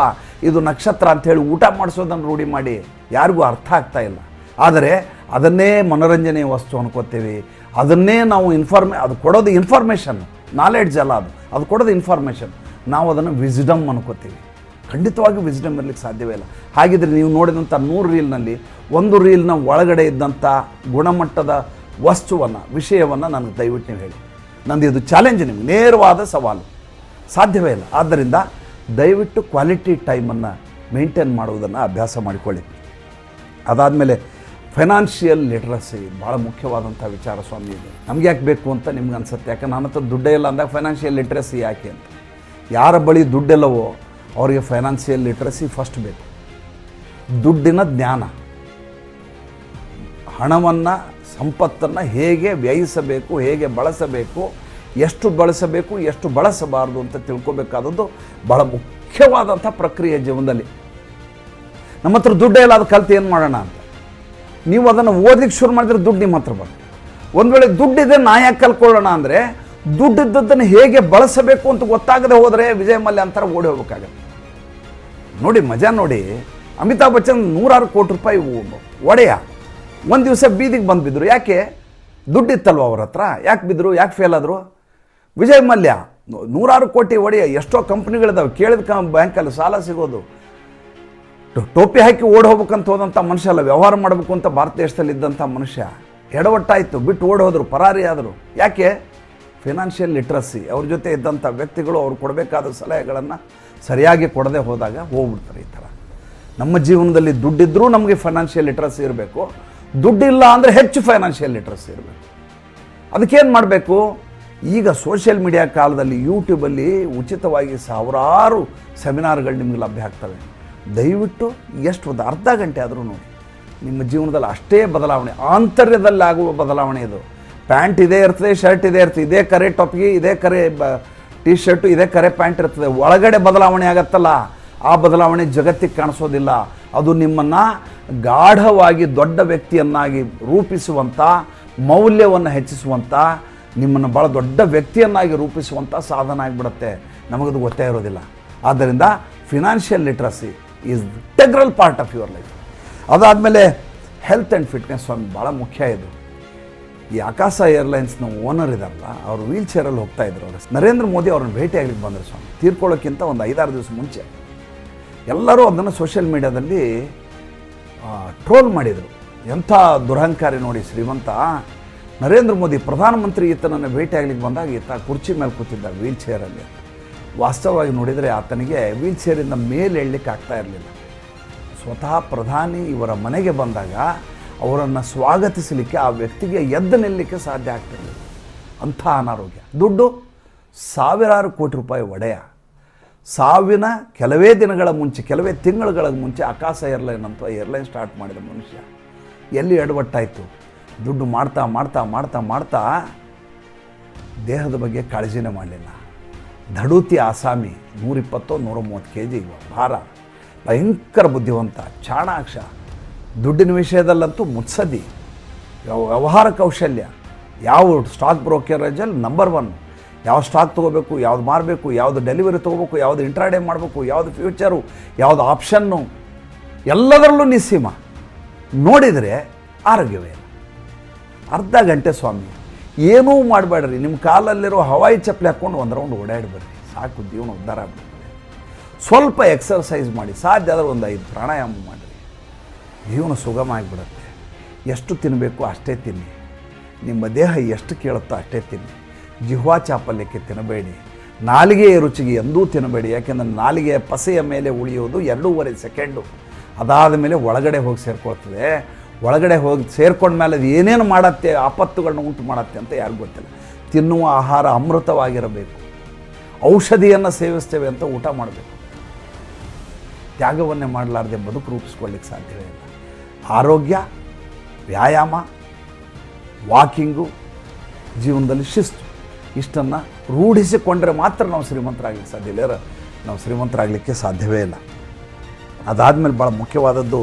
ಇದು ನಕ್ಷತ್ರ ಅಂಥೇಳಿ ಊಟ ಮಾಡಿಸೋದನ್ನು ರೂಢಿ ಮಾಡಿ. ಯಾರಿಗೂ ಅರ್ಥ ಆಗ್ತಾ ಇಲ್ಲ. ಆದರೆ ಅದನ್ನೇ ಮನೋರಂಜನೆಯ ವಸ್ತು ಅನ್ಕೋತೀವಿ. ಅದನ್ನೇ ನಾವು ಅದು ಕೊಡೋದು ಇನ್ಫಾರ್ಮೇಷನ್, ನಾಲೆಡ್ಜ್ ಅಲ್ಲ, ಅದು ಕೊಡೋದು ಇನ್ಫಾರ್ಮೇಷನ್. ನಾವು ಅದನ್ನು ವಿಸ್ಡಮ್ ಅನ್ಕೋತೀವಿ. ಖಂಡಿತವಾಗಿ ವಿಸ್ಡಮ್ ಇರಲಿಕ್ಕೆ ಸಾಧ್ಯವೇ ಇಲ್ಲ. ಹಾಗಿದ್ರೆ ನೀವು ನೋಡಿದಂಥ 100 ರೀಲ್ನಲ್ಲಿ 1 ರೀಲ್ನ ಒಳಗಡೆ ಇದ್ದಂಥ ಗುಣಮಟ್ಟದ ವಸ್ತುವನ್ನು, ವಿಷಯವನ್ನು ನನಗೆ ದಯವಿಟ್ಟು ನೀವು ಹೇಳಿ. ನಂದು ಇದು ಚಾಲೆಂಜ್, ನಿಮಗೆ ನೇರವಾದ ಸವಾಲು. ಸಾಧ್ಯವೇ ಇಲ್ಲ. ಆದ್ದರಿಂದ ದಯವಿಟ್ಟು ಕ್ವಾಲಿಟಿ ಟೈಮನ್ನು ಮೇಂಟೈನ್ ಮಾಡುವುದನ್ನು ಅಭ್ಯಾಸ ಮಾಡಿಕೊಳ್ಳಿ. ಅದಾದಮೇಲೆ ಫೈನಾನ್ಷಿಯಲ್ ಲಿಟ್ರಸಿ ಭಾಳ ಮುಖ್ಯವಾದಂಥ ವಿಚಾರ ಸ್ವಾಮಿ. ಇದು ನಮ್ಗೆ ಯಾಕೆ ಬೇಕು ಅಂತ ನಿಮ್ಗೆ ಅನ್ಸುತ್ತೆ. ಯಾಕೆ ನನ್ನ ಹತ್ರ ದುಡ್ಡೇ ಇಲ್ಲ ಅಂದಾಗ ಫೈನಾನ್ಷಿಯಲ್ ಲಿಟ್ರಸಿ ಯಾಕೆ ಅಂತ. ಯಾರ ಬಳಿ ದುಡ್ಡೆಲ್ಲವೋ ಅವರಿಗೆ ಫೈನಾನ್ಷಿಯಲ್ ಲಿಟ್ರಸಿ ಫಸ್ಟ್ ಬೇಕು. ದುಡ್ಡಿನ ಜ್ಞಾನ, ಹಣವನ್ನು, ಸಂಪತ್ತನ್ನು ಹೇಗೆ ವ್ಯಯಿಸಬೇಕು, ಹೇಗೆ ಬಳಸಬೇಕು, ಎಷ್ಟು ಬಳಸಬೇಕು, ಎಷ್ಟು ಬಳಸಬಾರ್ದು ಅಂತ ತಿಳ್ಕೊಬೇಕಾದದ್ದು ಬಹಳ ಮುಖ್ಯವಾದಂಥ ಪ್ರಕ್ರಿಯೆ ಜೀವನದಲ್ಲಿ. ನಮ್ಮ ಹತ್ರ ದುಡ್ಡೇ ಇಲ್ಲ, ಅದು ಕಲಿತು ಏನು ಮಾಡೋಣ ಅಂತ ನೀವು ಅದನ್ನು ಓದಲಿಕ್ಕೆ ಶುರು ಮಾಡಿದ್ರೆ ದುಡ್ಡು ನಿಮ್ಮ ಹತ್ರ ಬರುತ್ತೆ. ಒಂದು ವೇಳೆ ದುಡ್ಡಿದೆ ನಾ ಯಾಕೆ ಕಲ್ಕೊಳ್ಳೋಣ ಅಂದರೆ, ದುಡ್ಡಿದ್ದನ್ನು ಹೇಗೆ ಬಳಸಬೇಕು ಅಂತ ಗೊತ್ತಾಗದೆ ಹೋದರೆ ವಿಜಯ್ ಮಲ್ಯ ಅಂತಾರೆ ಓಡಿ ಹೋಗ್ಬೇಕಾಗತ್ತೆ. ನೋಡಿ ಮಜಾ ನೋಡಿ, ಅಮಿತಾಬ್ ಬಚ್ಚನ್ 100 ಕೋಟಿ ರೂಪಾಯಿ ಒಡೆಯ ಒಂದು ದಿವಸ ಬೀದಿಗೆ ಬಂದುಬಿದ್ರು. ಯಾಕೆ? ದುಡ್ಡಿತ್ತಲ್ವ ಅವ್ರ ಹತ್ರ. ಯಾಕೆ ಬಿದ್ದರು? ಯಾಕೆ ಫೇಲ್ ಆದರು? ವಿಜಯ್ ಮಲ್ಯ 100 ಕೋಟಿ ಒಡೆಯ, ಎಷ್ಟೋ ಕಂಪ್ನಿಗಳಿದ್ದಾವೆ, ಕೇಳಿದ ಬ್ಯಾಂಕಲ್ಲಿ ಸಾಲ ಸಿಗೋದು. ಟೋಪಿ ಹಾಕಿ ಓಡಿ ಹೋಗ್ಬೇಕಂತ ಹೋದಂಥ ಮನುಷ್ಯ ಅಲ್ಲ, ವ್ಯವಹಾರ ಮಾಡಬೇಕು ಅಂತ ಭಾರತ ದೇಶದಲ್ಲಿ ಇದ್ದಂಥ ಮನುಷ್ಯ. ಎಡವಟ್ಟಾಯಿತು, ಬಿಟ್ಟು ಓಡಿ ಹೋದರು, ಪರಾರಿ ಆದರು. ಯಾಕೆ? Financial literacy. ಅವ್ರ ಜೊತೆ ಇದ್ದಂಥ ವ್ಯಕ್ತಿಗಳು ಅವ್ರು ಕೊಡಬೇಕಾದ ಸಲಹೆಗಳನ್ನು ಸರಿಯಾಗಿ ಕೊಡದೆ ಹೋದಾಗ ಹೋಗ್ಬಿಡ್ತಾರೆ. ಈ ಥರ ನಮ್ಮ ಜೀವನದಲ್ಲಿ ದುಡ್ಡಿದ್ರೂ ನಮಗೆ ಫೈನಾನ್ಷಿಯಲ್ ಲಿಟ್ರಸಿ ಇರಬೇಕು. ದುಡ್ಡಿಲ್ಲ ಅಂದರೆ ಹೆಚ್ಚು ಫೈನಾನ್ಷಿಯಲ್ ಲಿಟ್ರಸಿ ಇರಬೇಕು. ಅದಕ್ಕೇನು ಮಾಡಬೇಕು? ಈಗ ಸೋಷಿಯಲ್ ಮೀಡಿಯಾ ಕಾಲದಲ್ಲಿ ಯೂಟ್ಯೂಬಲ್ಲಿ ಉಚಿತವಾಗಿ 1000 ಸೆಮಿನಾರ್ಗಳು ನಿಮಗೆ ಲಭ್ಯ ಆಗ್ತವೆ. ದಯವಿಟ್ಟು ಎಷ್ಟು ಒಂದು ಅರ್ಧ ಗಂಟೆ ಆದರೂ ನೋಡಿ. ನಿಮ್ಮ ಜೀವನದಲ್ಲಿ ಅಷ್ಟೇ ಬದಲಾವಣೆ, ಆಂತರ್ಯದಲ್ಲಿ ಆಗುವ ಬದಲಾವಣೆ ಇದು. ಪ್ಯಾಂಟ್ ಇದೇ ಇರ್ತದೆ, ಶರ್ಟ್ ಇದೇ ಇರ್ತದೆ, ಇದೇ ಕರೆ ಟಾಪ್ಗೆ ಇದೇ ಕರೆ ಟಿ ಶರ್ಟು, ಇದೇ ಕರೆ ಪ್ಯಾಂಟ್ ಇರ್ತದೆ. ಒಳಗಡೆ ಬದಲಾವಣೆ ಆಗತ್ತಲ್ಲ, ಆ ಬದಲಾವಣೆ ಜಗತ್ತಿಗೆ ಕಾಣಿಸೋದಿಲ್ಲ. ಅದು ನಿಮ್ಮನ್ನು ಗಾಢವಾಗಿ ದೊಡ್ಡ ವ್ಯಕ್ತಿಯನ್ನಾಗಿ ರೂಪಿಸುವಂಥ, ಮೌಲ್ಯವನ್ನು ಹೆಚ್ಚಿಸುವಂಥ, ನಿಮ್ಮನ್ನು ಭಾಳ ದೊಡ್ಡ ವ್ಯಕ್ತಿಯನ್ನಾಗಿ ರೂಪಿಸುವಂಥ ಸಾಧನ ಆಗಿಬಿಡುತ್ತೆ. ನಮಗದು ಗೊತ್ತೇ ಇರೋದಿಲ್ಲ. ಆದ್ದರಿಂದ financial literacy is integral part of your life. ಅದಾದಮೇಲೆ ಹೆಲ್ತ್ ಆ್ಯಂಡ್ ಫಿಟ್ನೆಸ್ ಒಂದು ಭಾಳ ಮುಖ್ಯ ಇದು. ಈ ಆಕಾಶ ಏರ್ಲೈನ್ಸ್ನ ಓನರ್ ಇದಾರಲ್ಲ, ಅವರು ವೀಲ್ ಚೇರಲ್ಲಿ ಹೋಗ್ತಾಯಿದ್ರು. ಅವರು ನರೇಂದ್ರ ಮೋದಿ ಅವ್ರನ್ನ ಭೇಟಿಯಾಗಲಿಕ್ಕೆ ಬಂದರು ಸ್ವಾಮಿ, ತೀರ್ಕೊಳ್ಳೋಕ್ಕಿಂತ ಒಂದು 5-6 ದಿವಸ ಮುಂಚೆ. ಎಲ್ಲರೂ ಅದನ್ನು ಸೋಷಿಯಲ್ ಮೀಡಿಯಾದಲ್ಲಿ ಟ್ರೋಲ್ ಮಾಡಿದರು. ಎಂಥ ದುರಹಂಕಾರಿ ನೋಡಿ ಶ್ರೀಮಂತ. ನರೇಂದ್ರ ಮೋದಿ ಪ್ರಧಾನಮಂತ್ರಿ ಈತನನ್ನು ಭೇಟಿಯಾಗಲಿಕ್ಕೆ ಬಂದಾಗ ಈತ ಕುರ್ಚಿ ಮೇಲೆ ಕೂತಿದ್ದ ವೀಲ್ ಚೇರಲ್ಲಿ. ವಾಸ್ತವವಾಗಿ ನೋಡಿದರೆ ಆತನಿಗೆ ವೀಲ್ ಚೇರಿಂದ ಮೇಲೆ ಏಳಲಿಕ್ಕೆ ಆಗ್ತಾ ಇರಲಿಲ್ಲ. ಸ್ವತಃ ಪ್ರಧಾನಿ ಇವರ ಮನೆಗೆ ಬಂದಾಗ ಅವರನ್ನು ಸ್ವಾಗತಿಸಲಿಕ್ಕೆ ಆ ವ್ಯಕ್ತಿಗೆ ಎದ್ದು ನಿಲ್ಲಲಿಕ್ಕೆ ಸಾಧ್ಯ ಆಗ್ತಿರಲಿಲ್ಲ. ಅಂಥ ಅನಾರೋಗ್ಯ. ದುಡ್ಡು ಸಾವಿರಾರು ಕೋಟಿ ರೂಪಾಯಿ ಒಡೆಯ. ಸಾವಿನ ಕೆಲವೇ ದಿನಗಳ ಮುಂಚೆ, ಕೆಲವೇ ತಿಂಗಳುಗಳ ಮುಂಚೆ ಆಕಾಶ ಏರ್ಲೈನ್ ಅಂತ ಏರ್ಲೈನ್ ಸ್ಟಾರ್ಟ್ ಮಾಡಿದ ಮನುಷ್ಯ ಎಲ್ಲಿ ಎಡವಟ್ಟಾಯಿತು. ದುಡ್ಡು ಮಾಡ್ತಾ ಮಾಡ್ತಾ ಮಾಡ್ತಾ ಮಾಡ್ತಾ ದೇಹದ ಬಗ್ಗೆ ಕಾಳಜಿನೇ ಮಾಡಲಿಲ್ಲ. ಧಡೂತಿ ಆಸಾಮಿ, 120-130 kg ಭಾರ, ಭಯಂಕರ ಬುದ್ಧಿವಂತ, ಚಾಣಾಕ್ಷ, ದುಡ್ಡಿನ ವಿಷಯದಲ್ಲಂತೂ ಮುತ್ಸದ್ದಿ, ವ್ಯವಹಾರ ಕೌಶಲ್ಯ, ಯಾವ ಸ್ಟಾಕ್ ಬ್ರೋಕರೇಜಲ್ಲಿ ನಂಬರ್ 1, ಯಾವ ಸ್ಟಾಕ್ ತೊಗೋಬೇಕು, ಯಾವ್ದು ಮಾರಬೇಕು, ಯಾವುದು ಡೆಲಿವರಿ ತೊಗೋಬೇಕು, ಯಾವುದು ಇಂಟ್ರಾಡೇ ಮಾಡಬೇಕು, ಯಾವುದು ಫ್ಯೂಚರು, ಯಾವುದು ಆಪ್ಷನ್ನು, ಎಲ್ಲದರಲ್ಲೂ ನಿಸ್ಸೀಮ. ನೋಡಿದರೆ ಆರೋಗ್ಯವೇ ಇಲ್ಲ. ಅರ್ಧ ಗಂಟೆ ಸ್ವಾಮಿ, ಏನೂ ಮಾಡಬೇಡ್ರಿ, ನಿಮ್ಮ ಕಾಲಲ್ಲಿರೋ ಹವಾಯಿ ಚಪ್ಪಲಿ ಹಾಕ್ಕೊಂಡು ಒಂದು ರೌಂಡ್ ಓಡಾಡಿ ಬರ್ರಿ, ಸಾಕು, ಜೀವನ ಉದ್ಧಾರ ಆಗ್ಬಿಡ್ತದೆ. ಸ್ವಲ್ಪ ಎಕ್ಸರ್ಸೈಸ್ ಮಾಡಿ, ಸಾಧ್ಯ ಆದರೆ ಒಂದು 5 ಪ್ರಾಣಾಯಾಮ ಮಾಡಿರಿ, ಜೀವನ ಸುಗಮ ಆಗಿಬಿಡುತ್ತೆ. ಎಷ್ಟು ತಿನ್ನಬೇಕು ಅಷ್ಟೇ ತಿನ್ನಿ, ನಿಮ್ಮ ದೇಹ ಎಷ್ಟು ಕೇಳುತ್ತೋ ಅಷ್ಟೇ ತಿನ್ನಿ. ಜಿಹ್ವಾ ಚಾಪಲ್ಯಕ್ಕೆ ತಿನ್ನಬೇಡಿ, ನಾಲಿಗೆಯ ರುಚಿಗೆ ಎಂದೂ ತಿನ್ನಬೇಡಿ. ಯಾಕೆಂದರೆ ನಾಲಿಗೆಯ ಪಸೆಯ ಮೇಲೆ ಉಳಿಯೋದು 2.5 ಸೆಕೆಂಡು. ಅದಾದ ಮೇಲೆ ಒಳಗಡೆ ಹೋಗಿ ಸೇರ್ಕೊಳ್ತದೆ. ಒಳಗಡೆ ಹೋಗಿ ಸೇರ್ಕೊಂಡ್ಮೇಲೆ ಅದು ಏನೇನು ಮಾಡತ್ತೆ, ಆಪತ್ತುಗಳನ್ನ ಉಂಟು ಮಾಡತ್ತೆ ಅಂತ ಯಾರಿಗೂ ಗೊತ್ತಿಲ್ಲ. ತಿನ್ನುವ ಆಹಾರ ಅಮೃತವಾಗಿರಬೇಕು. ಔಷಧಿಯನ್ನು ಸೇವಿಸ್ತೇವೆ ಅಂತ ಊಟ ಮಾಡಬೇಕು. ತ್ಯಾಗವನ್ನೇ ಮಾಡಲಾರ್ದೆ ಬದುಕು ರೂಪಿಸ್ಕೊಳ್ಳಿಕ್ಕೆ ಸಾಧ್ಯವೇ ಇಲ್ಲ. ಆರೋಗ್ಯ, ವ್ಯಾಯಾಮ, ವಾಕಿಂಗು, ಜೀವನದಲ್ಲಿ ಶಿಸ್ತು, ಇಷ್ಟನ್ನು ರೂಢಿಸಿಕೊಂಡ್ರೆ ಮಾತ್ರ ನಾವು ಶ್ರೀಮಂತರಾಗಲಿಕ್ಕೆ ಸಾಧ್ಯ ಇಲ್ಲ. ನಾವು ಶ್ರೀಮಂತರಾಗಲಿಕ್ಕೆ ಸಾಧ್ಯವೇ ಇಲ್ಲ. ಅದಾದಮೇಲೆ ಭಾಳ ಮುಖ್ಯವಾದದ್ದು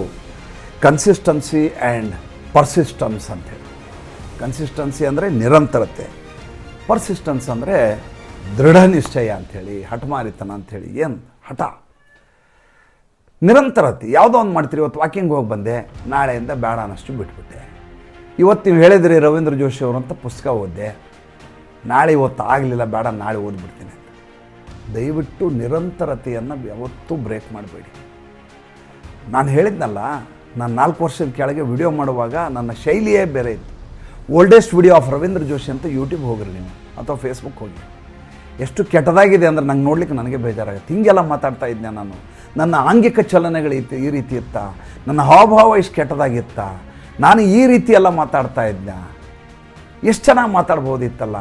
ಕನ್ಸಿಸ್ಟೆನ್ಸಿ ಆ್ಯಂಡ್ ಪರ್ಸಿಸ್ಟೆನ್ಸ್ ಅಂಥೇಳಿ. ಕನ್ಸಿಸ್ಟೆನ್ಸಿ ಅಂದರೆ ನಿರಂತರತೆ, ಪರ್ಸಿಸ್ಟೆನ್ಸ್ ಅಂದರೆ ದೃಢ ನಿಶ್ಚಯ ಅಂಥೇಳಿ, ಹಠಮಾರಿತನ ಅಂಥೇಳಿ. ಏನು ಹಠ? ನಿರಂತರತೆ. ಯಾವುದೋ ಒಂದು ಮಾಡ್ತೀರಿ. ಇವತ್ತು ವಾಕಿಂಗ್ ಹೋಗಿ ಬಂದೆ, ನಾಳೆಯಿಂದ ಬೇಡ ಅನ್ನಷ್ಟು ಬಿಟ್ಬಿಟ್ಟೆ. ಇವತ್ತು ನೀವು ಹೇಳಿದ್ರಿ ರವೀಂದ್ರ ಜೋಶಿ ಅವರಂಥ ಪುಸ್ತಕ ಓದಿದೆ, ನಾಳೆ ಇವತ್ತು ಆಗಲಿಲ್ಲ, ಬೇಡ ನಾಳೆ ಓದ್ಬಿಡ್ತೀನಿ ಅಂತ. ದಯವಿಟ್ಟು ನಿರಂತರತೆಯನ್ನು ಯಾವತ್ತೂ ಬ್ರೇಕ್ ಮಾಡಬೇಡಿ. ನಾನು ಹೇಳಿದ್ನಲ್ಲ, ನಾನು 4 ವರ್ಷದ ಕೆಳಗೆ ವಿಡಿಯೋ ಮಾಡುವಾಗ ನನ್ನ ಶೈಲಿಯೇ ಬೇರೆ ಇತ್ತು. Oldest video of Ravindra Joshi ಅಂತ ಯೂಟ್ಯೂಬ್ ಹೋಗ್ರಿ ನೀವು, ಅಥವಾ ಫೇಸ್ಬುಕ್ ಹೋಗಿ. ಎಷ್ಟು ಕೆಟ್ಟದಾಗಿದೆ ಅಂದರೆ ನಂಗೆ ನೋಡ್ಲಿಕ್ಕೆ ನನಗೆ ಬೇಜಾರಾಗುತ್ತೆ. ಹಿಂಗೆಲ್ಲ ಮಾತಾಡ್ತಾ ಇದ್ದೆ ನಾನು. ನನ್ನ ಆಂಗಿಕ ಚಲನೆಗಳಿತ್ತು ಈ ರೀತಿ ಇತ್ತ, ನನ್ನ ಹಾವಭಾವ ಇಷ್ಟು ಕೆಟ್ಟದಾಗಿತ್ತ, ನಾನು ಈ ರೀತಿ ಎಲ್ಲ ಮಾತಾಡ್ತಾ ಇದ್ದೆ. ಎಷ್ಟು ಚೆನ್ನಾಗಿ ಮಾತಾಡ್ಬೋದಿತ್ತಲ್ಲ,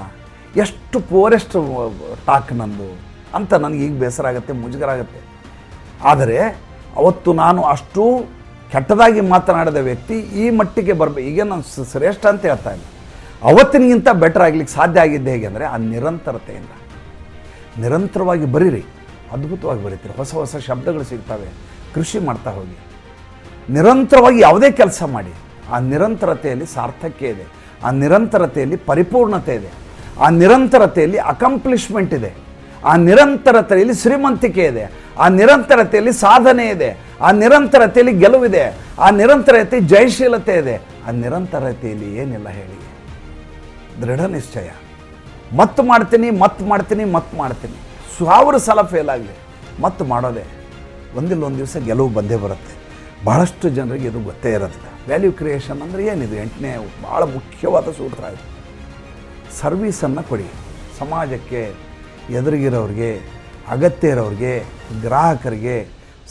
ಎಷ್ಟು ಪೋರೆಸ್ಟ್ ಟಾಕ್ ನಂದು ಅಂತ ನನಗೆ ಈಗ ಬೇಸರ ಆಗುತ್ತೆ, ಮುಜುಗರ ಆಗುತ್ತೆ. ಆದರೆ ಅವತ್ತು ನಾನು ಅಷ್ಟು ಕೆಟ್ಟದಾಗಿ ಮಾತನಾಡಿದ ವ್ಯಕ್ತಿ ಈ ಮಟ್ಟಿಗೆ ಬರಬೇಕು. ಈಗ ನಾನು ಶ್ರೇಷ್ಠ ಅಂತ ಹೇಳ್ತಾ ಇಲ್ಲ, ಅವತ್ತಿನಿಗಿಂತ ಬೆಟರ್ ಆಗಲಿಕ್ಕೆ ಸಾಧ್ಯ ಆಗಿದ್ದೆ ಹೇಗೆ ಅಂದರೆ ಆ ನಿರಂತರತೆಯಿಂದ. ನಿರಂತರವಾಗಿ ಬರೀರಿ, ಅದ್ಭುತವಾಗಿ ಬರೀತೀರಿ. ಹೊಸ ಹೊಸ ಶಬ್ದಗಳು ಸಿಗ್ತವೆ. ಕೃಷಿ ಮಾಡ್ತಾ ಹೋಗಿ, ನಿರಂತರವಾಗಿ ಯಾವುದೇ ಕೆಲಸ ಮಾಡಿ. ಆ ನಿರಂತರತೆಯಲ್ಲಿ ಸಾರ್ಥಕ್ಯ ಇದೆ, ಆ ನಿರಂತರತೆಯಲ್ಲಿ ಪರಿಪೂರ್ಣತೆ ಇದೆ, ಆ ನಿರಂತರತೆಯಲ್ಲಿ ಅಕಂಪ್ಲಿಷ್ಮೆಂಟ್ ಇದೆ, ಆ ನಿರಂತರತೆಯಲ್ಲಿ ಶ್ರೀಮಂತಿಕೆ ಇದೆ, ಆ ನಿರಂತರತೆಯಲ್ಲಿ ಸಾಧನೆ ಇದೆ, ಆ ನಿರಂತರತೆಯಲ್ಲಿ ಗೆಲುವಿದೆ, ಆ ನಿರಂತರತೆ ಜಯಶೀಲತೆ ಇದೆ. ಆ ನಿರಂತರತೆಯಲ್ಲಿ ಏನಿಲ್ಲ ಹೇಳಿ, ದೃಢ ನಿಶ್ಚಯ. ಮತ್ತೆ ಮಾಡ್ತೀನಿ, ಮತ್ತೆ ಮಾಡ್ತೀನಿ, ಮತ್ತೆ ಮಾಡ್ತೀನಿ. 1000 ಸಲ ಫೇಲ್ ಆಗಲಿ, ಮತ್ತೆ ಮಾಡೋದೇ. ಒಂದಿಲ್ಲ ಒಂದು ದಿವಸ ಗೆಲುವು ಬಂದೇ ಬರುತ್ತೆ. ಬಹಳಷ್ಟು ಜನರಿಗೆ ಇದು ಗೊತ್ತೇ ಇರೋದಿಲ್ಲ. ವ್ಯಾಲ್ಯೂ ಕ್ರಿಯೇಷನ್ ಅಂದರೆ ಏನಿದೆ? 8ನೇ ಭಾಳ ಮುಖ್ಯವಾದ ಸೂತ್ರ ಇದು. ಸರ್ವೀಸನ್ನು ಕೊಡಿ ಸಮಾಜಕ್ಕೆ, ಎದುರಿಗಿರೋರಿಗೆ, ಅಗತ್ಯ ಇರೋರಿಗೆ, ಗ್ರಾಹಕರಿಗೆ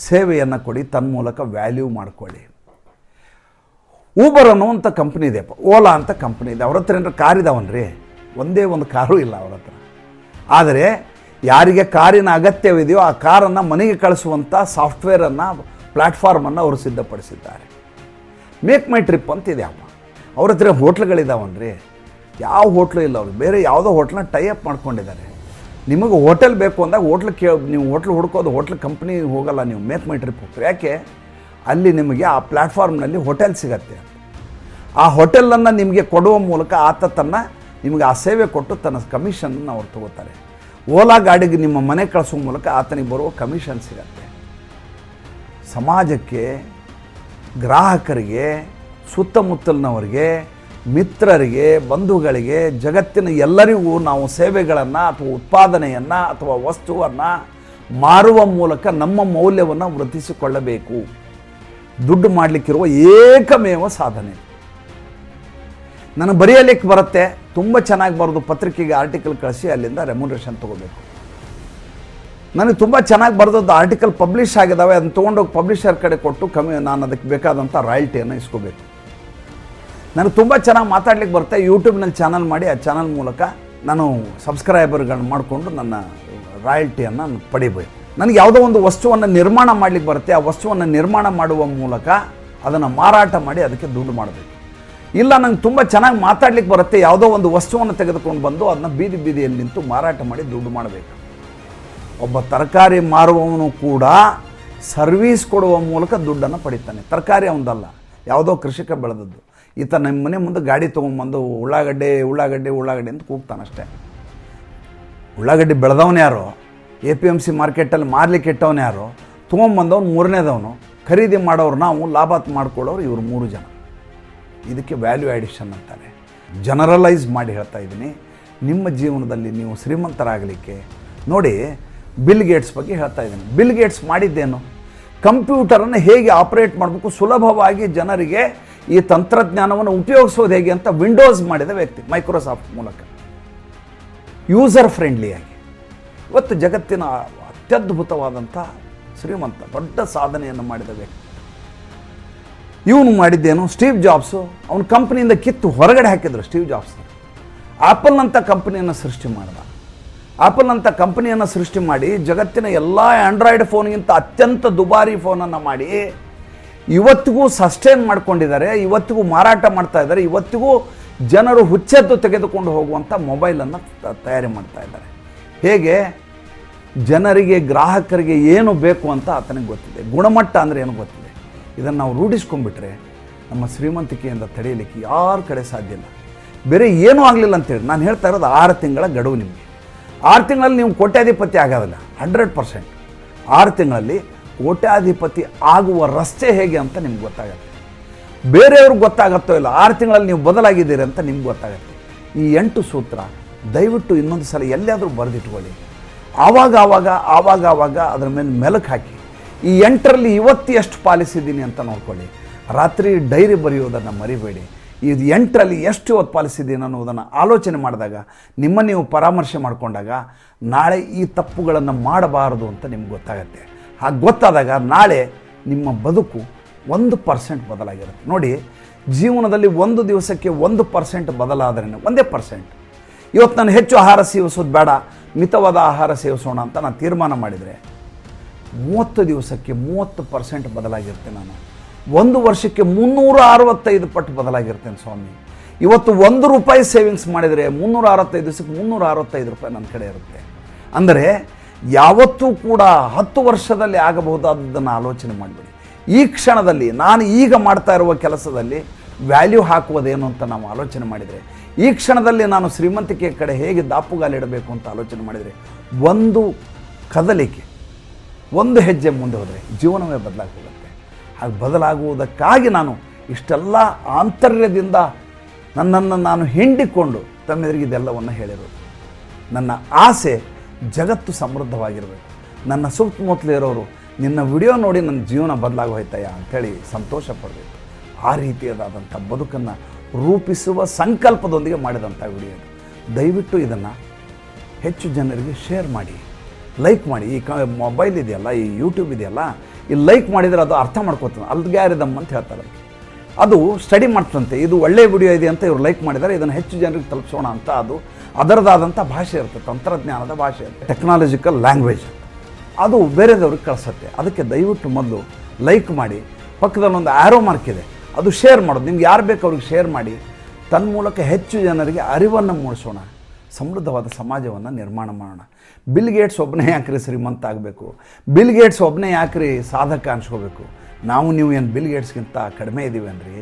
ಸೇವೆಯನ್ನು ಕೊಡಿ. ತನ್ಮೂಲಕ ವ್ಯಾಲ್ಯೂ ಮಾಡಿಕೊಳ್ಳಿ. ಊಬರ್ ಅನ್ನುವಂಥ ಕಂಪ್ನಿ ಇದೆ, ಓಲಾ ಅಂತ ಕಂಪ್ನಿ ಇದೆ. ಅವ್ರ ಹತ್ರ ಏನಾರು ಕಾರ್ ಇದಾವನ್ರಿ? ಒಂದೇ ಒಂದು ಕಾರು ಇಲ್ಲ ಅವ್ರ ಹತ್ರ. ಆದರೆ ಯಾರಿಗೆ ಕಾರಿನ ಅಗತ್ಯವಿದೆಯೋ ಆ ಕಾರನ್ನು ಮನೆಗೆ ಕಳಿಸುವಂಥ ಸಾಫ್ಟ್ವೇರನ್ನು, ಪ್ಲ್ಯಾಟ್ಫಾರ್ಮನ್ನು ಅವರು ಸಿದ್ಧಪಡಿಸಿದ್ದಾರೆ. ಮೇಕ್ ಮೈ ಟ್ರಿಪ್ ಅಂತಿದೆ ಅಪ್ಪ. ಅವ್ರ ಹತ್ರ ಹೋಟ್ಲ್ಗಳಿದ್ದಾವನ್ರಿ, ಯಾವ ಹೋಟ್ಲು ಇಲ್ಲ ಅವ್ರಿಗೆ, ಬೇರೆ ಯಾವುದೋ ಹೋಟ್ಲನ್ನ ಟೈ ಅಪ್ ಮಾಡ್ಕೊಂಡಿದ್ದಾರೆ. ನಿಮಗೆ ಹೋಟೆಲ್ ಬೇಕು ಅಂದಾಗ ನೀವು ಹೋಟ್ಲ್ ಹುಡ್ಕೋದು, ಹೋಟ್ಲ್ ಕಂಪ್ನಿ ಹೋಗಲ್ಲ, ನೀವು ಮೇಕ್ ಮೈ ಟ್ರಿಪ್ ಹೋಗ್ತೀರಿ. ಯಾಕೆ? ಅಲ್ಲಿ ನಿಮಗೆ ಆ ಪ್ಲ್ಯಾಟ್ಫಾರ್ಮ್ನಲ್ಲಿ ಹೋಟೆಲ್ ಸಿಗತ್ತೆ. ಆ ಹೋಟೆಲನ್ನು ನಿಮಗೆ ಕೊಡುವ ಮೂಲಕ ಆತ ನಿಮಗೆ ಆ ಸೇವೆ ಕೊಟ್ಟು ತನ್ನ ಕಮಿಷನನ್ನು ಅವ್ರು ತಗೋತಾರೆ. ಓಲಾ ಗಾಡಿಗೆ ನಿಮ್ಮ ಮನೆ ಕಳಿಸೋ ಮೂಲಕ ಆತನಿಗೆ ಬರುವ ಕಮಿಷನ್ ಸಿಗತ್ತೆ. ಸಮಾಜಕ್ಕೆ, ಗ್ರಾಹಕರಿಗೆ, ಸುತ್ತಮುತ್ತಲಿನವರಿಗೆ, ಮಿತ್ರರಿಗೆ, ಬಂಧುಗಳಿಗೆ, ಜಗತ್ತಿನ ಎಲ್ಲರಿಗೂ ನಾವು ಸೇವೆಗಳನ್ನು ಅಥವಾ ಉತ್ಪಾದನೆಯನ್ನು ಅಥವಾ ವಸ್ತುವನ್ನು ಮಾರುವ ಮೂಲಕ ನಮ್ಮ ಮೌಲ್ಯವನ್ನು ವೃದ್ಧಿಸಿಕೊಳ್ಳಬೇಕು. ದುಡ್ಡು ಮಾಡಲಿಕ್ಕಿರುವ ಏಕಮೇವ ಸಾಧನೆ. ನನಗೆ ಬರೆಯಲಿಕ್ಕೆ ಬರುತ್ತೆ, ತುಂಬ ಚೆನ್ನಾಗಿ ಬರೆದು ಪತ್ರಿಕೆಗೆ ಆರ್ಟಿಕಲ್ ಕಳಿಸಿ ಅಲ್ಲಿಂದ ರೆಮ್ಯುನರೇಷನ್ ತೊಗೋಬೇಕು. ನನಗೆ ತುಂಬ ಚೆನ್ನಾಗಿ ಬರೆದದ್ದು ಆರ್ಟಿಕಲ್ ಪಬ್ಲಿಷ್ ಆಗಿದ್ದಾವೆ, ಅದನ್ನು ತೊಗೊಂಡೋಗಿ ಪಬ್ಲಿಷರ್ ಕಡೆ ಕೊಟ್ಟು ನಾನು ಅದಕ್ಕೆ ಬೇಕಾದಂಥ ರಾಯಲ್ಟಿಯನ್ನು ಇಸ್ಕೋಬೇಕು. ನನಗೆ ತುಂಬ ಚೆನ್ನಾಗಿ ಮಾತಾಡ್ಲಿಕ್ಕೆ ಬರುತ್ತೆ, ಯೂಟ್ಯೂಬ್ನಲ್ಲಿ ಚಾನಲ್ ಮಾಡಿ ಆ ಚಾನಲ್ ಮೂಲಕ ನಾನು ಸಬ್ಸ್ಕ್ರೈಬರ್ಗಳನ್ನ ಮಾಡಿಕೊಂಡು ನನ್ನ ರಾಯಲ್ಟಿಯನ್ನು ಪಡಿಬೇಕು. ನನಗೆ ಯಾವುದೋ ಒಂದು ವಸ್ತುವನ್ನು ನಿರ್ಮಾಣ ಮಾಡಲಿಕ್ಕೆ ಬರುತ್ತೆ, ಆ ವಸ್ತುವನ್ನು ನಿರ್ಮಾಣ ಮಾಡುವ ಮೂಲಕ ಅದನ್ನು ಮಾರಾಟ ಮಾಡಿ ಅದಕ್ಕೆ ದುಡ್ಡು ಮಾಡಬೇಕು. ಇಲ್ಲ, ನಂಗೆ ತುಂಬ ಚೆನ್ನಾಗಿ ಮಾತಾಡ್ಲಿಕ್ಕೆ ಬರುತ್ತೆ, ಯಾವುದೋ ಒಂದು ವಸ್ತುವನ್ನು ತೆಗೆದುಕೊಂಡು ಬಂದು ಅದನ್ನು ಬೀದಿಯಲ್ಲಿ ನಿಂತು ಮಾರಾಟ ಮಾಡಿ ದುಡ್ಡು ಮಾಡಬೇಕು. ಒಬ್ಬ ತರಕಾರಿ ಮಾರುವವನು ಕೂಡ ಸರ್ವೀಸ್ ಕೊಡುವ ಮೂಲಕ ದುಡ್ಡನ್ನು ಪಡಿತಾನೆ. ತರಕಾರಿ ಅವನದಲ್ಲ, ಯಾವುದೋ ಕೃಷಿಕ ಬೆಳೆದದ್ದು. ಈತ ನಮ್ಮ ಮನೆ ಮುಂದೆ ಗಾಡಿ ತೊಗೊಂಬಂದು ಉಳ್ಳಾಗಡ್ಡೆ ಅಂತ ಕೂಗ್ತಾನಷ್ಟೇ. ಉಳ್ಳಾಗಡ್ಡಿ ಬೆಳೆದವನು ಯಾರೋ, APMC ಮಾರ್ಕೆಟಲ್ಲಿ ಮಾರ್ಲಿಕ್ಕೆ ಇಟ್ಟವನು ಯಾರೋ, ತೊಗೊಂಬಂದವನು ಮೂರನೇದವನು, ಖರೀದಿ ಮಾಡೋರು ನಾವು, ಲಾಭ ಮಾಡ್ಕೊಳ್ಳೋರು ಇವರು 3 ಜನ. ಇದಕ್ಕೆ ವ್ಯಾಲ್ಯೂ ಆ್ಯಡಿಷನ್ ಅಂತಾರೆ. ಜನರಲೈಸ್ ಮಾಡಿ ಹೇಳ್ತಾ ಇದ್ದೀನಿ. ನಿಮ್ಮ ಜೀವನದಲ್ಲಿ ನೀವು ಶ್ರೀಮಂತರಾಗಲಿಕ್ಕೆ ನೋಡಿ, ಬಿಲ್ ಗೇಟ್ಸ್ ಬಗ್ಗೆ ಹೇಳ್ತಾ ಇದ್ದೀನಿ. Bill Gates ಮಾಡಿದ್ದೇನು? ಕಂಪ್ಯೂಟರನ್ನು ಹೇಗೆ ಆಪರೇಟ್ ಮಾಡಬೇಕು, ಸುಲಭವಾಗಿ ಜನರಿಗೆ ಈ ತಂತ್ರಜ್ಞಾನವನ್ನು ಉಪಯೋಗಿಸೋದು ಹೇಗೆ ಅಂತ ವಿಂಡೋಸ್ ಮಾಡಿದ ವ್ಯಕ್ತಿ, ಮೈಕ್ರೋಸಾಫ್ಟ್ ಮೂಲಕ ಯೂಸರ್ ಫ್ರೆಂಡ್ಲಿಯಾಗಿ. ಇವತ್ತು ಜಗತ್ತಿನ ಅತ್ಯದ್ಭುತವಾದಂಥ ಶ್ರೀಮಂತ, ದೊಡ್ಡ ಸಾಧನೆಯನ್ನು ಮಾಡಿದ ವ್ಯಕ್ತಿ. ಇವನು ಮಾಡಿದ್ದೇನು? ಸ್ಟೀವ್ ಜಾಬ್ಸು ಅವನ ಕಂಪ್ನಿಯಿಂದ ಕಿತ್ತು ಹೊರಗಡೆ ಹಾಕಿದ್ರು. ಸ್ಟೀವ್ ಜಾಬ್ಸ್ ಆ್ಯಪಲ್ನಂಥ ಕಂಪ್ನಿಯನ್ನು ಸೃಷ್ಟಿ ಮಾಡಿದ. ಆ್ಯಪಲ್ನಂಥ ಕಂಪ್ನಿಯನ್ನು ಸೃಷ್ಟಿ ಮಾಡಿ ಜಗತ್ತಿನ ಎಲ್ಲ ಆ್ಯಂಡ್ರಾಯ್ಡ್ ಫೋನ್ಗಿಂತ ಅತ್ಯಂತ ದುಬಾರಿ ಫೋನನ್ನು ಮಾಡಿ ಇವತ್ತಿಗೂ ಸಸ್ಟೈನ್ ಮಾಡ್ಕೊಂಡಿದ್ದಾರೆ, ಇವತ್ತಿಗೂ ಮಾರಾಟ ಮಾಡ್ತಾ ಇದ್ದಾರೆ, ಇವತ್ತಿಗೂ ಜನರು ಹುಚ್ಚೆದ್ದು ತೆಗೆದುಕೊಂಡು ಹೋಗುವಂಥ ಮೊಬೈಲನ್ನು ತಯಾರಿ ಮಾಡ್ತಾ ಇದ್ದಾರೆ. ಹೇಗೆ? ಜನರಿಗೆ, ಗ್ರಾಹಕರಿಗೆ ಏನು ಬೇಕು ಅಂತ ಆತನಿಗೆ ಗೊತ್ತಿದೆ. ಗುಣಮಟ್ಟ ಅಂದರೆ ಏನು ಗೊತ್ತಿದೆ. ಇದನ್ನು ನಾವು ರೂಢಿಸ್ಕೊಂಡ್ಬಿಟ್ರೆ ನಮ್ಮ ಶ್ರೀಮಂತಿಕೆಯಿಂದ ತಡೆಯಲಿಕ್ಕೆ ಯಾರ ಕಡೆ ಸಾಧ್ಯ ಇಲ್ಲ. ಬೇರೆ ಏನೂ ಆಗಲಿಲ್ಲ ಅಂತೇಳಿ ನಾನು ಹೇಳ್ತಾ ಇರೋದು 6 ತಿಂಗಳ ಗಡುವು ನಿಮಗೆ. 6 ತಿಂಗಳಲ್ಲಿ ನೀವು ಕೋಟ್ಯಾಧಿಪತಿ ಆಗೋದಿಲ್ಲ, 100%. 6 ತಿಂಗಳಲ್ಲಿ ಕೋಟ್ಯಾಧಿಪತಿ ಆಗುವ ರಸ್ತೆ ಹೇಗೆ ಅಂತ ನಿಮ್ಗೆ ಗೊತ್ತಾಗುತ್ತೆ. ಬೇರೆಯವ್ರಿಗೆ ಗೊತ್ತಾಗತ್ತೋ ಇಲ್ಲ, 6 ತಿಂಗಳಲ್ಲಿ ನೀವು ಬದಲಾಗಿದ್ದೀರಿ ಅಂತ ನಿಮ್ಗೆ ಗೊತ್ತಾಗುತ್ತೆ. ಈ 8 ಸೂತ್ರ ದಯವಿಟ್ಟು ಇನ್ನೊಂದು ಸಲ ಎಲ್ಲಿಯಾದರೂ ಬರೆದಿಟ್ಕೊಳ್ಳಿ. ಆವಾಗ ಅದರ ಮೇಲೆ ಮೆಲುಕು ಹಾಕಿ. ಈ 8ರಲ್ಲಿ ಇವತ್ತು ಎಷ್ಟು ಪಾಲಿಸಿದ್ದೀನಿ ಅಂತ ನೋಡ್ಕೊಳ್ಳಿ. ರಾತ್ರಿ ಡೈರಿ ಬರೆಯೋದನ್ನು ಮರಿಬೇಡಿ. ಇದು 8ರಲ್ಲಿ ಎಷ್ಟು ಇವತ್ತು ಪಾಲಿಸಿದ್ದೀನಿ ಅನ್ನೋದನ್ನು ಆಲೋಚನೆ ಮಾಡಿದಾಗ, ನೀವು ಪರಾಮರ್ಶೆ ಮಾಡಿಕೊಂಡಾಗ ನಾಳೆ ಈ ತಪ್ಪುಗಳನ್ನು ಮಾಡಬಾರದು ಅಂತ ನಿಮ್ಗೆ ಗೊತ್ತಾಗತ್ತೆ. ಹಾಗೆ ಗೊತ್ತಾದಾಗ ನಾಳೆ ನಿಮ್ಮ ಬದುಕು 1% ಬದಲಾಗಿರುತ್ತೆ. ನೋಡಿ, ಜೀವನದಲ್ಲಿ ಒಂದು ದಿವಸಕ್ಕೆ 1% ಬದಲಾದ್ರೆ 1%. ಇವತ್ತು ನಾನು ಹೆಚ್ಚು ಆಹಾರ ಸೇವಿಸೋದು ಬೇಡ, ಮಿತವಾದ ಆಹಾರ ಸೇವಿಸೋಣ ಅಂತ ನಾನು ತೀರ್ಮಾನ ಮಾಡಿದರೆ 30 ದಿವಸಕ್ಕೆ 30% ಬದಲಾಗಿರುತ್ತೆ. ನಾನು 1 ವರ್ಷಕ್ಕೆ 365 ಪಟ್ಟು ಬದಲಾಗಿರ್ತೇನೆ ಸ್ವಾಮಿ. ಇವತ್ತು ₹1 ಸೇವಿಂಗ್ಸ್ ಮಾಡಿದರೆ 365 ದಿವಸಕ್ಕೆ 365 ರೂಪಾಯಿ ನನ್ನ ಕಡೆ ಇರುತ್ತೆ. ಅಂದರೆ ಯಾವತ್ತೂ ಕೂಡ 10 ವರ್ಷದಲ್ಲಿ ಆಗಬಹುದಾದದ್ದನ್ನು ಆಲೋಚನೆ ಮಾಡಬೇಡಿ. ಈ ಕ್ಷಣದಲ್ಲಿ ನಾನು ಈಗ ಮಾಡ್ತಾ ಇರುವ ಕೆಲಸದಲ್ಲಿ ವ್ಯಾಲ್ಯೂ ಹಾಕುವುದೇನು ಅಂತ ನಾವು ಆಲೋಚನೆ ಮಾಡಿದರೆ, ಈ ಕ್ಷಣದಲ್ಲಿ ನಾನು ಶ್ರೀಮಂತಿಕೆ ಕಡೆ ಹೇಗೆ ದಾಪುಗಾಲಿಡಬೇಕು ಅಂತ ಆಲೋಚನೆ ಮಾಡಿದರೆ, ಒಂದು ಕದಲಿಕೆ, ಒಂದು ಹೆಜ್ಜೆ ಮುಂದೆ ಹೋದರೆ ಜೀವನವೇ ಬದಲಾಗಿ ಹೋಗುತ್ತೆ. ಹಾಗೆ ಬದಲಾಗುವುದಕ್ಕಾಗಿ ನಾನು ಇಷ್ಟೆಲ್ಲ ಆಂತರ್ಯದಿಂದ ನನ್ನನ್ನು ನಾನು ಹಿಂಡಿಕೊಂಡು ತಮ್ಮೆದುರಿಗೆ ಇದೆಲ್ಲವನ್ನು ಹೇಳಿರೋದು. ನನ್ನ ಆಸೆ ಜಗತ್ತು ಸಮೃದ್ಧವಾಗಿರಬೇಕು. ನನ್ನ ಸುತ್ತಮುತ್ತಲಿರೋರು ನಿನ್ನ ವಿಡಿಯೋ ನೋಡಿ ನನ್ನ ಜೀವನ ಬದಲಾಗೋಯ್ತಯ್ಯ ಅಂಥೇಳಿ ಸಂತೋಷ ಪಡಬೇಕು. ಆ ರೀತಿಯಾದಂಥ ಬದುಕನ್ನು ರೂಪಿಸುವ ಸಂಕಲ್ಪದೊಂದಿಗೆ ಮಾಡಿದಂಥ ವಿಡಿಯೋ. ದಯವಿಟ್ಟು ಇದನ್ನು ಹೆಚ್ಚು ಜನರಿಗೆ ಶೇರ್ ಮಾಡಿ, ಲೈಕ್ ಮಾಡಿ. ಈ ಮೊಬೈಲ್ ಇದೆಯಲ್ಲ, ಈ ಯೂಟ್ಯೂಬ್ ಇದೆಯಲ್ಲ, ಈ ಲೈಕ್ ಮಾಡಿದರೆ ಅದು ಅರ್ಥ ಮಾಡ್ಕೋತಾನೆ. ಅಲ್ಗಾರಿದಮ್ ಅಂತ ಹೇಳ್ತಾರೆ, ಅದು ಸ್ಟಡಿ ಮಾಡ್ತಂತೆ. ಇದು ಒಳ್ಳೆಯ ವಿಡಿಯೋ ಇದೆ ಅಂತ ಇವರು ಲೈಕ್ ಮಾಡಿದ್ದಾರೆ, ಇದನ್ನು ಹೆಚ್ಚು ಜನರಿಗೆ ತಲುಪಿಸೋಣ ಅಂತ ಅದು ಅದರದಾದಂಥ ಭಾಷೆ ಇರುತ್ತೆ, ತಂತ್ರಜ್ಞಾನದ ಭಾಷೆ ಇರುತ್ತೆ, ಟೆಕ್ನಾಲಜಿಕಲ್ ಲ್ಯಾಂಗ್ವೇಜ್. ಅದು ಬೇರೆದವ್ರಿಗೆ ಕಳಿಸುತ್ತೆ. ಅದಕ್ಕೆ ದಯವಿಟ್ಟು ಮೊದಲು ಲೈಕ್ ಮಾಡಿ, ಪಕ್ಕದಲ್ಲೊಂದು ಆ್ಯರೋ ಮಾರ್ಕ್ ಇದೆ, ಅದು ಶೇರ್ ಮಾಡೋದು. ನಿಮ್ಗೆ ಯಾರು ಬೇಕು ಅವ್ರಿಗೆ ಶೇರ್ ಮಾಡಿ, ತನ್ಮೂಲಕ ಹೆಚ್ಚು ಜನರಿಗೆ ಅರಿವನ್ನು ಮೂಡಿಸೋಣ, ಸಮೃದ್ಧವಾದ ಸಮಾಜವನ್ನು ನಿರ್ಮಾಣ ಮಾಡೋಣ. ಬಿಲ್ ಗೇಟ್ಸ್ ಒಬ್ಬನೇ ಯಾಕ್ರಿ ಶ್ರೀಮಂತ ಆಗಬೇಕು? ಬಿಲ್ ಗೇಟ್ಸ್ ಒಬ್ಬನೇ ಯಾಕ್ರಿ ಸಾಧಕ ಅನ್ಸ್ಕೋಬೇಕು? ನಾವು ನೀವು ಏನು ಬಿಲ್ ಗೇಟ್ಸ್ಗಿಂತ ಕಡಿಮೆ ಇದ್ದೀವೇನ್ರಿ?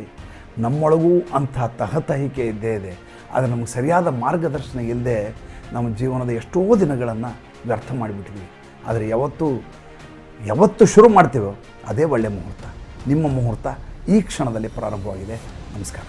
ನಮ್ಮೊಳಗೂ ಅಂಥ ತಹತಹಿಕೆ ಇದ್ದೇ ಇದೆ. ಆದರೆ ನಮಗೆ ಸರಿಯಾದ ಮಾರ್ಗದರ್ಶನ ಇಲ್ಲದೆ ನಮ್ಮ ಜೀವನದ ಎಷ್ಟೋ ದಿನಗಳನ್ನು ವ್ಯರ್ಥ ಮಾಡಿಬಿಟ್ಟಿದ್ವಿ. ಆದರೆ ಯಾವತ್ತು ಶುರು ಮಾಡ್ತೀವೋ ಅದೇ ಒಳ್ಳೆಯ ಮುಹೂರ್ತ. ನಿಮ್ಮ ಮುಹೂರ್ತ ಈ ಕ್ಷಣದಲ್ಲಿ ಪ್ರಾರಂಭವಾಗಿದೆ. ನಮಸ್ಕಾರ.